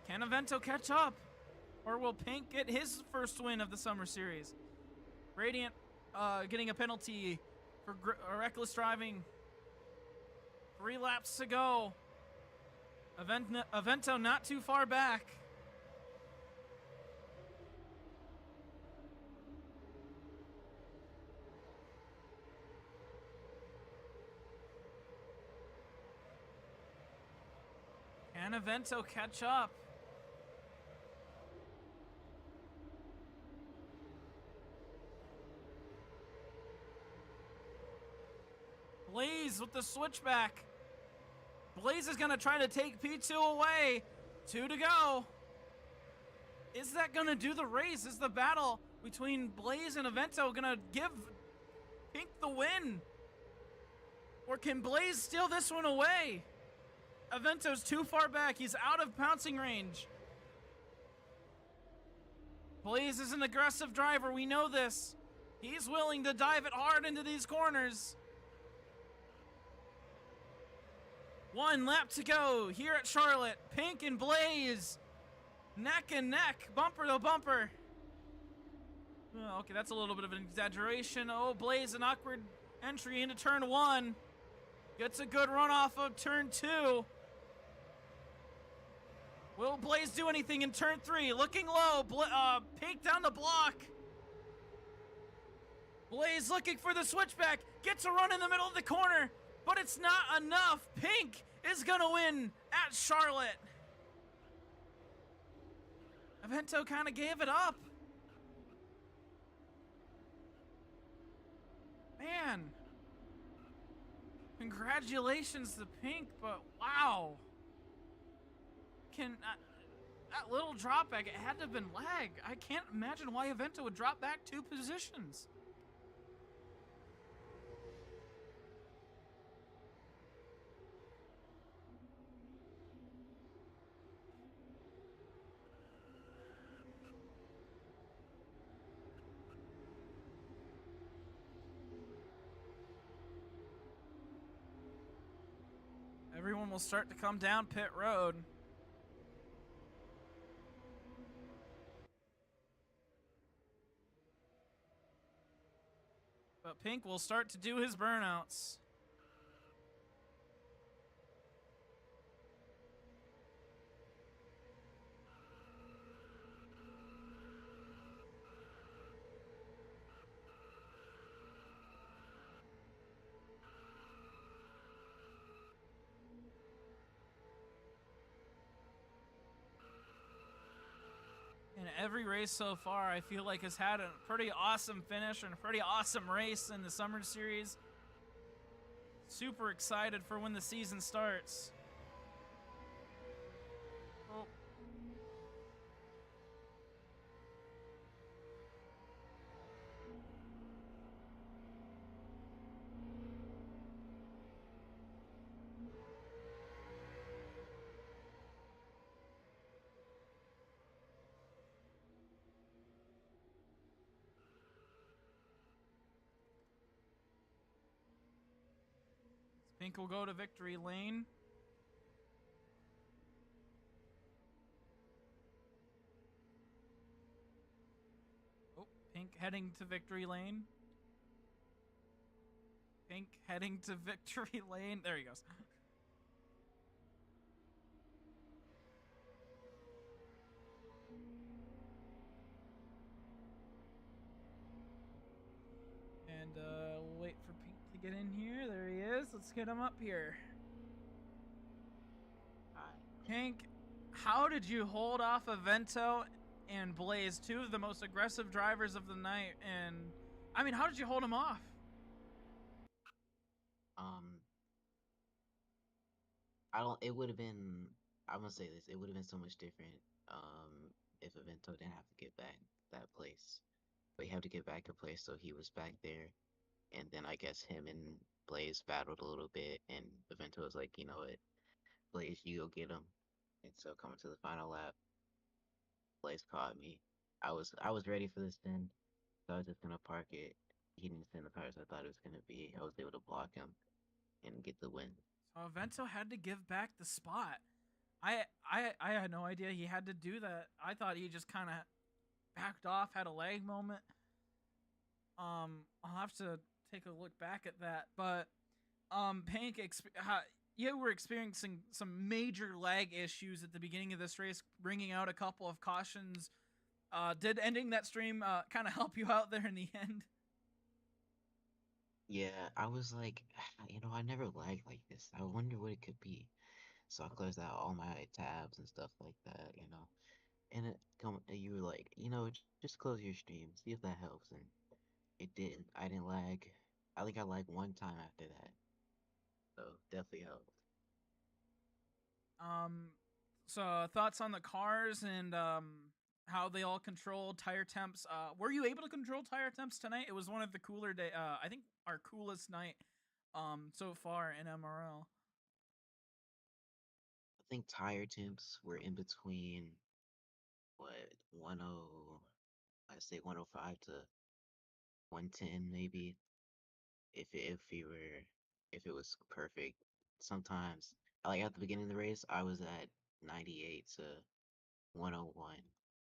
S1: Can Avento catch up? Or will Pink get his first win of the Summer Series? Radiant getting a penalty for reckless driving. 3 laps to go. Avento not too far back. Can Avento catch up? Blaze with the switchback. Blaze is going to try to take P2 away. 2 to go. Is that going to do the race? Is the battle between Blaze and Avento going to give Pink the win? Or can Blaze steal this one away? Avento's too far back. He's out of pouncing range. Blaze is an aggressive driver. We know this. He's willing to dive it hard into these corners. 1 lap to go here at Charlotte. Pink and Blaze. Neck and neck. Bumper to bumper. Oh, okay, that's a little bit of an exaggeration. Oh, Blaze, an awkward entry into turn 1. Gets a good run off of turn 2. Will Blaze do anything in turn 3? Looking low. Pink down the block. Blaze looking for the switchback. Gets a run in the middle of the corner. But it's not enough. Pink is going to win at Charlotte. Avento kind of gave it up. Man. Congratulations to Pink, but wow. That little drop back, it had to have been lag. I can't imagine why Avento would drop back 2 positions. Everyone will start to come down pit road. But Pink will start to do his burnouts. And every race so far, I feel like has had a pretty awesome finish and a pretty awesome race in the Summer Series. Super excited for when the season starts. Oh. Pink will go to victory lane. Oh, Pink heading to victory lane. Pink heading to victory lane. There he goes. And we'll wait for Pink to get in here. There he is. Let's get him up here.
S7: Hi.
S1: Pink, how did you hold off Avento and Blaze, 2 of the most aggressive drivers of the night? And I mean, how did you hold them off?
S8: It would have been, I'm gonna say this, it would have been so much different. if Evento didn't have to get back that place. But he had to get back a place, so he was back there. And then I guess him and Blaze battled a little bit, and Evento was like, you know what, Blaze, you go get him. And so coming to the final lap, Blaze caught me. I was ready for the spin, so I was just gonna park it. He didn't spin the tires I thought it was gonna be. I was able to block him and get the win.
S1: So Vento had to give back the spot. I had no idea he had to do that. I thought he just kind of backed off, had a lag moment. I'll have to take a look back at that. But Pink, you were experiencing some major lag issues at the beginning of this race, bringing out a couple of cautions. Did ending that stream kind of help you out there in the end?
S8: Yeah, I was like, I never lagged like this. I wonder what it could be. So I closed out all my tabs and stuff like that. And you were like, just close your stream, see if that helps. And it didn't. I didn't lag. I think I lagged one time after that. So definitely helped.
S1: Um, so thoughts on the cars and how they all control tire temps. Were you able to control tire temps tonight? It was one of the cooler day. I think our coolest night so far in MRL.
S8: I think tire temps were in between what 10, I say 105 to 110 maybe. If it was perfect. Sometimes like at the beginning of the race I was at 98 to 101,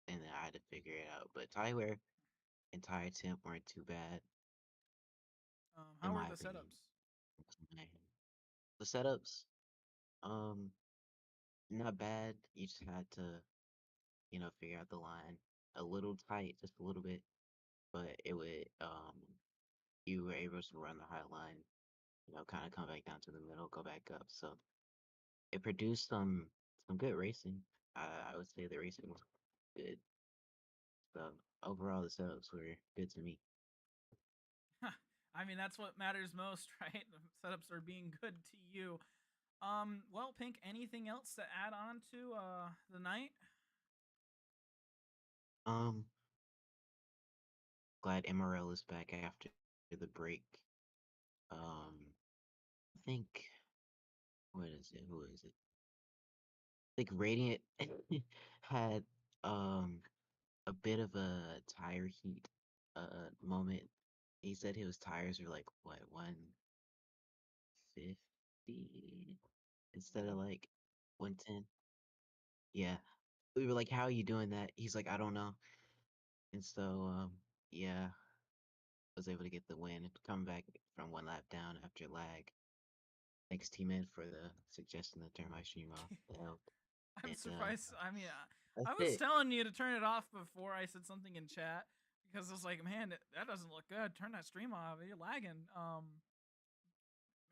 S8: and then I had to figure it out. But tire wear and tire temp weren't too bad
S1: How
S8: in
S1: were
S8: my
S1: the
S8: opinion.
S1: setups?
S8: The setups, um, not bad. You just had to, figure out the line a little tight, just a little bit, but you were able to run the high line, kind of come back down to the middle, go back up. So it produced some good racing. I would say the racing was good. So overall, the setups were good to me.
S1: I mean, that's what matters most, right? The setups are being good to you. Well, Pink, anything else to add on to the night?
S8: Um, Glad MRL is back after the break. I think what is it? Who is it? I think Radiant had um a bit of a tire heat moment. He said his tires were like what 150 instead of like 110. Yeah, we were like, "How are you doing that?" He's like, "I don't know." And so yeah, was able to get the win, come back from one lap down after lag. Thanks, T-Man, for the suggestion to turn my stream off. That helped.
S1: I'm
S8: And
S1: surprised. I mean,
S8: that's
S1: I was
S8: it.
S1: telling you to turn it off before I said something in chat because I was like, man, that doesn't look good. Turn that stream off. You're lagging.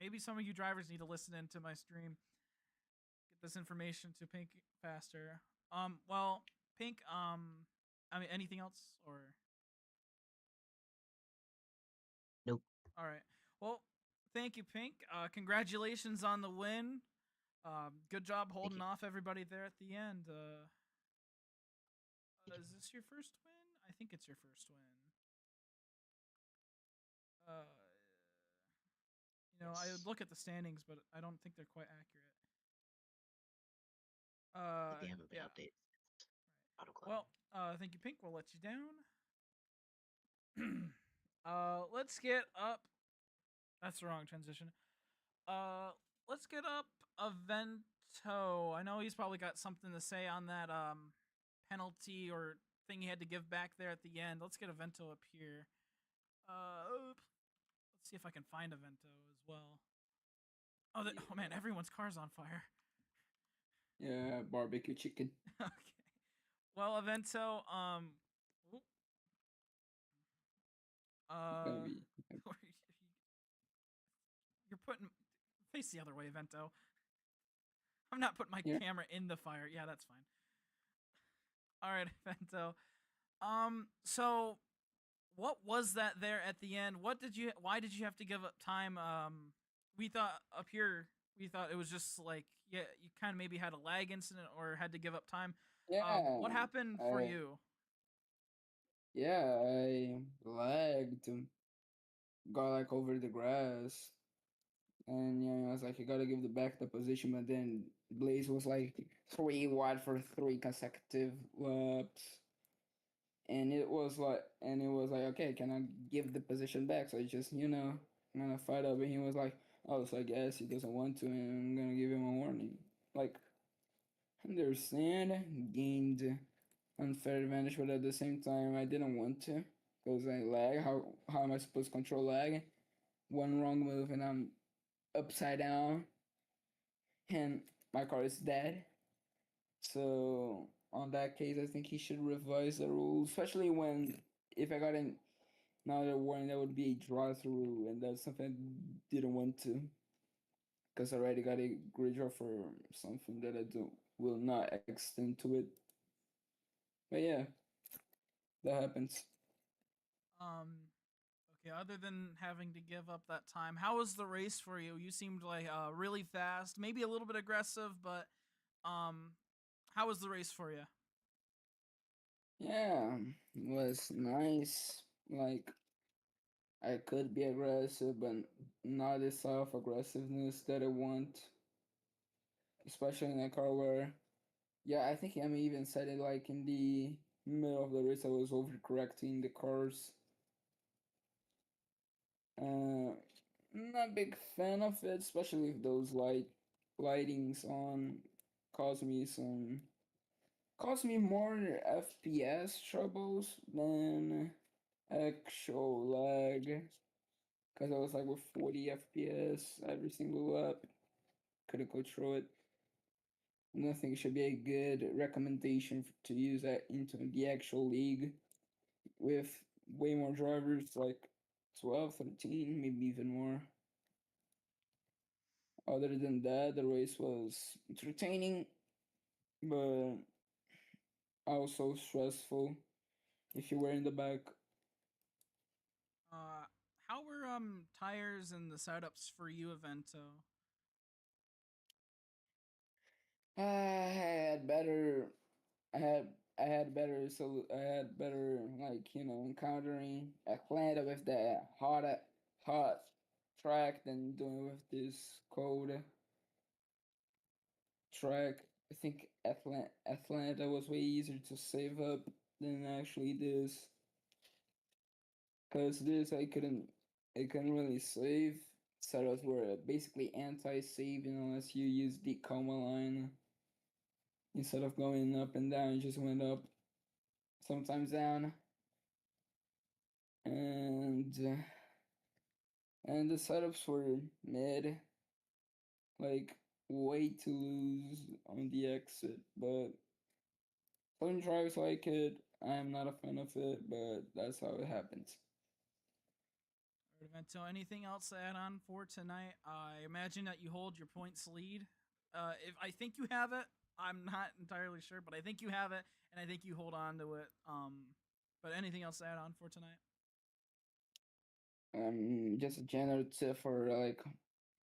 S1: Maybe some of you drivers need to listen into my stream. Get this information to Pink faster. Well, Pink. I mean, anything else or?
S8: Nope.
S1: All right. Well, thank you, Pink. Congratulations on the win. Good job holding off everybody there at the end. Is this your first win? I think it's your first win. I would look at the standings, but I don't think they're quite accurate.
S8: They haven't been
S1: Yeah.
S8: updated. Auto Club.
S1: Well, thank you, Pink. We'll let you down. Let's get up. That's the wrong transition. Let's get up Avento. I know he's probably got something to say on that penalty or thing he had to give back there at the end. Let's get Avento up here. Let's see if I can find Avento as well. Oh, oh man, everyone's car's on fire.
S6: Yeah, barbecue chicken.
S1: Okay. Well, Avento, you're putting face the other way, Avento. I'm not putting my camera in the fire. Yeah, that's fine. All right, Avento. So what was that there at the end? Why did you have to give up time? We thought up here, it was just like, yeah, you kind of maybe had a lag incident or had to give up time.
S6: Yeah.
S1: What happened for
S6: I-
S1: you?
S6: Yeah, I lagged, got like over the grass, and yeah, I was like, you gotta give the back the position, but then Blaze was like 3 wide for 3 consecutive laps, and it was like, okay, can I give the position back? So I just, gonna fight up, and he was like, oh, so I guess he doesn't want to, and I'm gonna give him a warning. Like, understand, gained unfair advantage, but at the same time, I didn't want to because I lag. How am I supposed to control lag? One wrong move and I'm upside down, and my car is dead. So on that case, I think he should revise the rules, especially when if I got another warning, that would be a draw through, and that's something I didn't want to because I already got a grid draw for something that I will not extend to it. But yeah, that happens.
S1: Okay, other than having to give up that time, how was the race for you? You seemed like really fast, maybe a little bit aggressive, but um, how was the race for you?
S6: Yeah, it was nice. Like I could be aggressive, but not the self aggressiveness that I want, especially in a car where, yeah, I think Emma even said it like in the middle of the race I was overcorrecting the cars. Not a big fan of it, especially if those lightings on cause me some cause me more FPS troubles than actual lag. Because I was like with 40 FPS every single lap. Couldn't control it. And I think it should be a good recommendation to use that into the actual league with way more drivers, like 12, 13, maybe even more. Other than that, the race was entertaining, but also stressful if you were in the back.
S1: Uh, how were tires and the setups for you, Evento?
S6: I had better I had better encountering Atlanta with that hot track than doing with this cold track. I think Atlanta was way easier to save up than actually this. Cause this I couldn't really save. Setups were basically anti-saving unless you use the coma line. Instead of going up and down, you just went up, sometimes down. And and the setups were mid, like way to lose on the exit. But some drives like it. I am not a fan of it, but that's how it happens.
S1: Evento, anything else to add on for tonight? I imagine that you hold your points lead. If I think you have it, I'm not entirely sure, but I think you have it, and I think you hold on to it. But anything else to add on for tonight?
S6: Just a general tip for like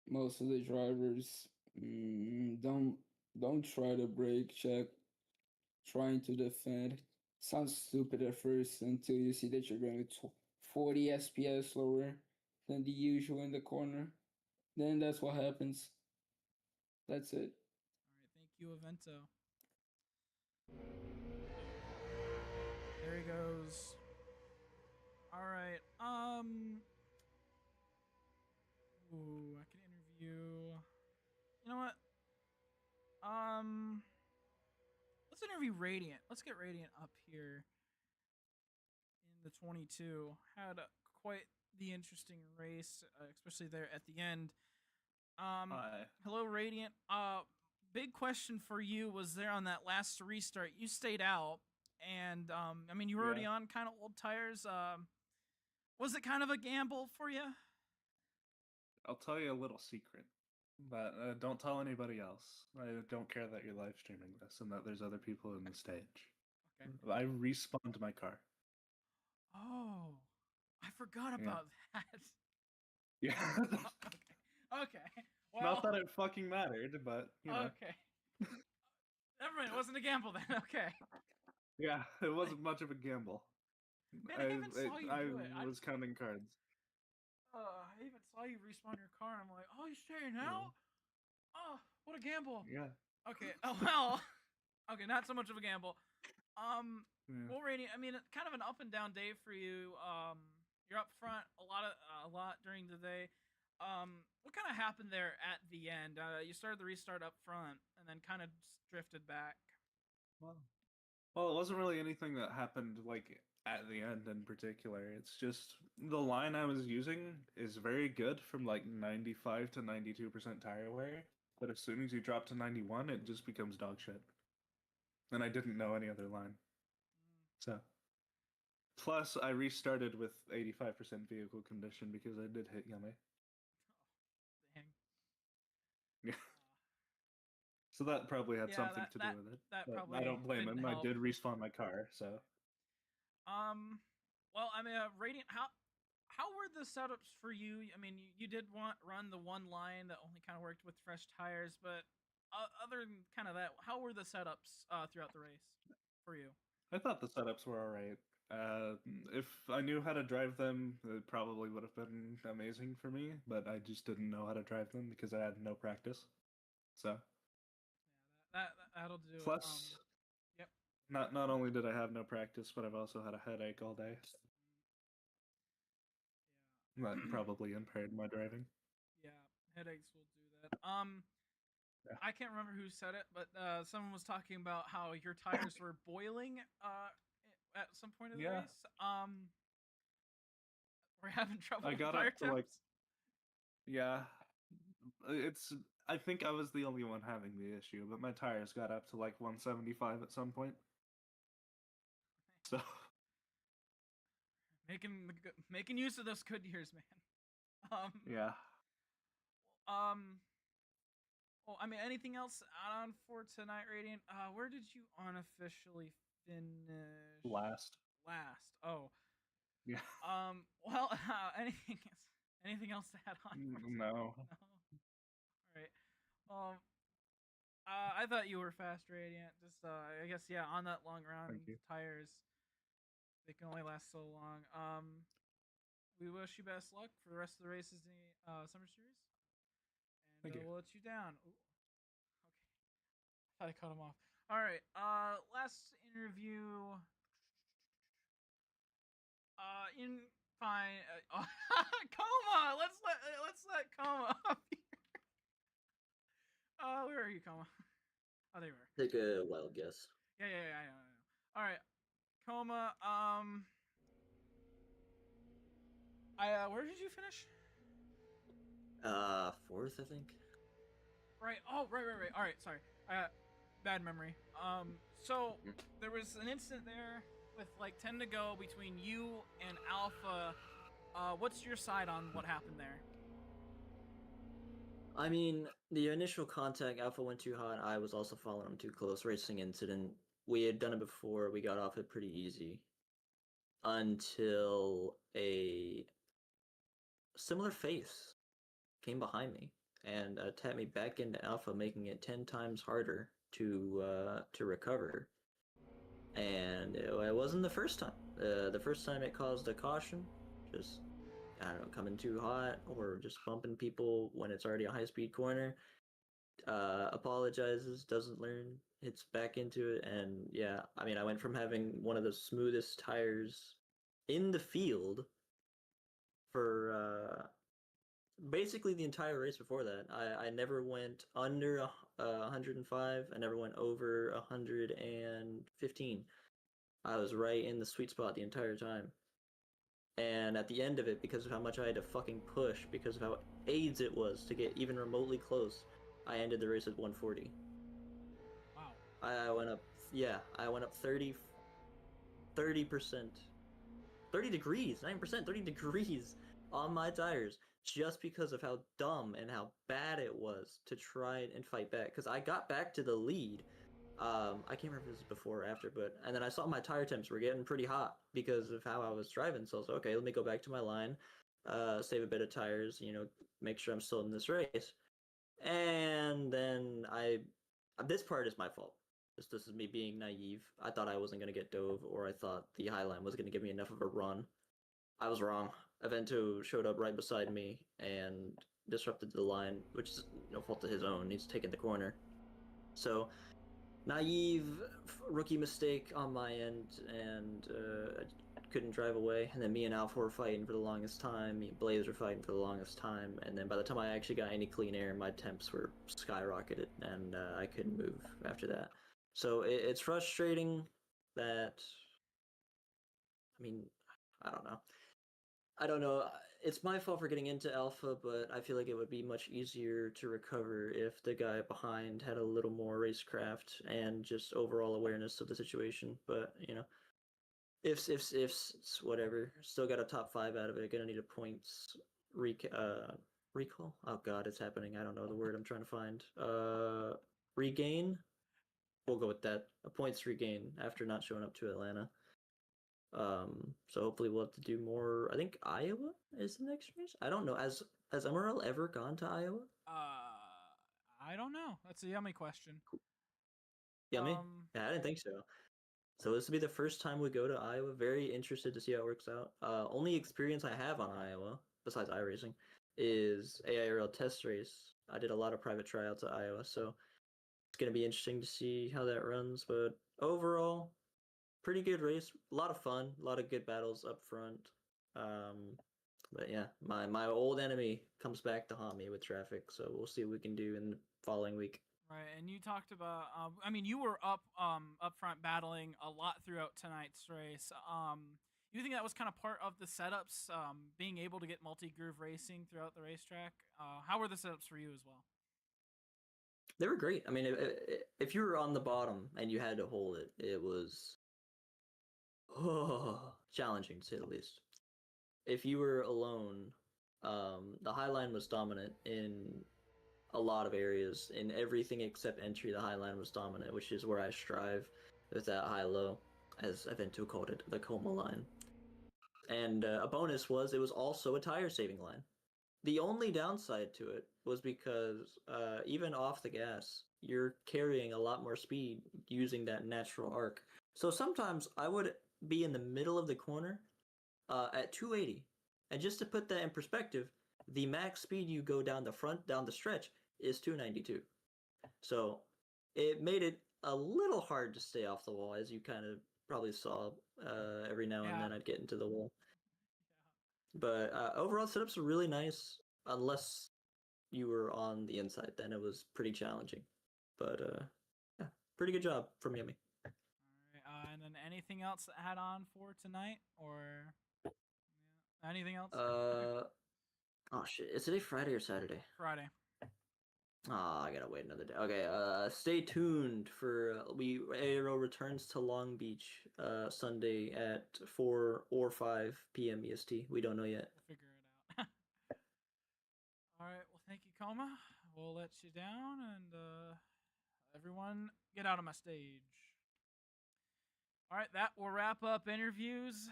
S6: most of the drivers. Don't try to brake check. Trying to defend sounds stupid at first until you see that you're going 40 SPS slower than the usual in the corner. Then that's what happens. That's it.
S1: All right, thank you, Evento. There he goes. All right. Ooh, I can interview. You know what? Let's interview Radiant. Let's get Radiant up here in the 22. Had quite the interesting race, especially there at the end.
S3: Hi.
S1: Hello, Radiant. Big question for you was there on that last restart. You stayed out, and I mean you were already on kind of old tires. Was it kind of a gamble for you?
S3: I'll tell you a little secret, but don't tell anybody else. I don't care that you're live streaming this and that there's other people in the stage.
S1: Okay.
S3: I respawned my car.
S1: Oh, I forgot about that.
S3: Yeah.
S1: Okay. Okay. Well,
S3: Not that it fucking mattered, but you know.
S1: okay. Never mind, it wasn't a gamble then. Okay.
S3: Yeah, it wasn't much of a gamble.
S1: Man, I even saw you
S3: I
S1: do it.
S3: was counting cards.
S1: I even saw you respawn your car. And I'm like, oh, he's staying out. Oh, what a gamble.
S3: Yeah.
S1: Okay. Oh well. Okay, not so much of a gamble.
S3: Yeah.
S1: Well, Radiant, I mean, kind of an up and down day for you. You're up front a lot during the day. What kind of happened there at the end? You started the restart up front and then kind of drifted back.
S3: Well, it wasn't really anything that happened like at the end in particular. It's just the line I was using is very good from like 95 to 92% tire wear, but as soon as you drop to 91, it just becomes dog shit. And I didn't know any other line. So, plus I restarted with 85% vehicle condition because I did hit Yummy.
S1: Dang.
S3: Yeah. So that probably had
S1: Yeah,
S3: something
S1: that-
S3: to
S1: that-
S3: do with it.
S1: that
S3: But
S1: probably
S3: I don't blame
S1: didn't
S3: him. I
S1: help.
S3: did respawn my car, so.
S1: Well, I mean, Radiant, how were the setups for you? I mean, you did run the one line that only kind of worked with fresh tires, but other than kind of that, how were the setups throughout the race for you?
S3: I thought the setups were alright. If I knew how to drive them, it probably would have been amazing for me, but I just didn't know how to drive them because I had no practice. So,
S1: Yeah, that'll do it.
S3: plus,
S1: Yep.
S3: not only did I have no practice, but I've also had a headache all day.
S1: Yeah.
S3: That probably impaired my driving.
S1: Yeah, headaches will do that.
S3: Yeah.
S1: I can't remember who said it, but someone was talking about how your tires were boiling at some point in the
S3: Yeah.
S1: race. We're having trouble
S3: I
S1: with
S3: got
S1: tire
S3: up to like,
S1: temps.
S3: yeah, it's. I think I was the only one having the issue, but my tires got up to like 175 at some point. So.
S1: Making use of those good years, man.
S3: Yeah.
S1: Well, I mean, anything else on for tonight, Radiant? Where did you unofficially finish?
S3: Last.
S1: Last. Oh.
S3: Yeah.
S1: Well, anything else to add on?
S3: No.
S1: No. All right. I thought you were fast, Radiant. Just, I guess, yeah, on that long round,
S3: Thank you.
S1: tires, they can only last so long. We wish you best luck for the rest of the races in the summer series. And
S3: Thank you.
S1: we'll let you down. Ooh. Okay. I cut him off. All right. Last interview. Fine. Coma. Let's let Coma up here. Where are you, Coma? Oh, there you are.
S2: Take a wild guess.
S1: Yeah. I know. All right, Coma. Where did you finish?
S2: Fourth, I think.
S1: Right. Oh, right. All right. Sorry. Bad memory. So there was an incident there with like 10 to go between you and Alpha. What's your side on what happened there?
S2: I mean, the initial contact, Alpha went too hot. I was also following him too close. Racing incident. We had done it before. We got off it pretty easy. Until a similar face came behind me and tapped me back into Alpha, making it 10 times harder to recover. And it wasn't the first time. The first time it caused a caution, just, I don't know, coming too hot or just bumping people when it's already a high-speed corner. Apologizes, doesn't learn, hits back into it, and yeah, I mean, I went from having one of the smoothest tires in the field for basically the entire race before that. I never went under 105. I never went over 115. I was right in the sweet spot the entire time. And at the end of it, because of how much I had to fucking push, because of how AIDS it was to get even remotely close, I ended the race at 140.
S1: Wow.
S2: I went up 30%. 30 degrees, 9%, 30 degrees on my tires just because of how dumb and how bad it was to try and fight back. Because I got back to the lead. I can't remember if this was before or after, and then I saw my tire temps were getting pretty hot because of how I was driving. So I was like, okay, let me go back to my line, save a bit of tires, make sure I'm still in this race. And then this part is my fault. this is me being naive. I thought I wasn't gonna get dove, or I thought the Highline was gonna give me enough of a run. I was wrong. Evento showed up right beside me and disrupted the line, which is no fault of his own. He's taken the corner. So, naive rookie mistake on my end, and I couldn't drive away. And then me and Alpha were fighting for the longest time. Me and Blaze were fighting for the longest time. And then by the time I actually got any clean air, my temps were skyrocketed, and I couldn't move after that. So it's frustrating that. I mean, I don't know. I don't know. It's my fault for getting into Alpha, but I feel like it would be much easier to recover if the guy behind had a little more racecraft and just overall awareness of the situation. But you know, ifs, whatever. Still got a top 5 out of it. Gonna need a points recall. Oh God, it's happening. I don't know the word I'm trying to find. Regain. We'll go with that. A points regain after not showing up to Atlanta. So hopefully we'll have to do more. I think Iowa is the next race. I don't know. Has MRL ever gone to Iowa?
S1: I don't know. That's a yummy question.
S2: Yummy. Yeah, I didn't think so. So this will be the first time we go to Iowa. Very interested to see how it works out. Only experience I have on Iowa, besides iRacing, is AIRL test race. I did a lot of private tryouts at Iowa, so it's gonna be interesting to see how that runs. But overall, pretty good race. A lot of fun. A lot of good battles up front. But yeah, my old enemy comes back to haunt me with traffic. So we'll see what we can do in the following week.
S1: Right, and you talked about. I mean, you were up front battling a lot throughout tonight's race. You think that was kind of part of the setups, being able to get multi-groove racing throughout the racetrack? How were the setups for you as well?
S2: They were great. I mean, if you were on the bottom and you had to hold it, it was challenging to say the least. If you were alone, the Highline was dominant in a lot of areas. In everything except entry, the Highline was dominant, which is where I strive with that high-low, as Evento called it, the coma line. And a bonus was it was also a tire-saving line. The only downside to it was because even off the gas, you're carrying a lot more speed using that natural arc. So sometimes I would be in the middle of the corner at 280. And just to put that in perspective, the max speed you go down the stretch is 292. So it made it a little hard to stay off the wall, as you kind of probably saw every now and then I'd get into the wall. But overall, setups are really nice, unless you were on the inside. Then it was pretty challenging. But yeah, pretty good job from Yummy.
S1: All right, and then anything else to add on for tonight, or anything else?
S2: Oh shit! Is today Friday or Saturday?
S1: Friday.
S2: Ah, I gotta wait another day. Okay, stay tuned for Aero returns to Long Beach Sunday at 4 or 5 p.m. EST. We don't know yet.
S1: We'll figure it out. All right. Well, thank you, Coma. We'll let you down, and everyone get out of my stage. All right, that will wrap up interviews,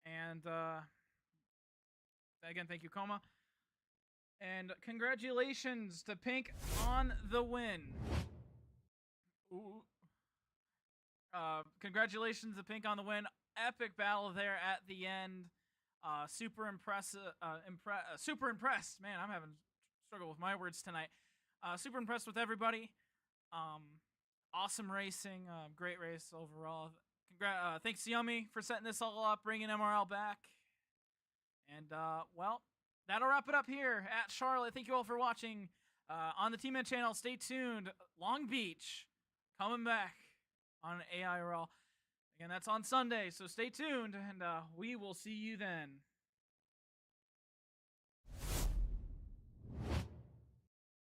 S1: and again, thank you, Coma. And congratulations to Pink on the win. Ooh. Congratulations to Pink on the win. Epic battle there at the end. Super impressive. Super impressed. Man, I'm having struggle with my words tonight. Super impressed with everybody. Awesome racing. Great race overall. Thanks, Yummy, for setting this all up, bringing MRL back. And, well, that'll wrap it up here at Charlotte. Thank you all for watching on the Team Ed channel. Stay tuned. Long Beach coming back on AIRL. Again, that's on Sunday, so stay tuned, and we will see you then.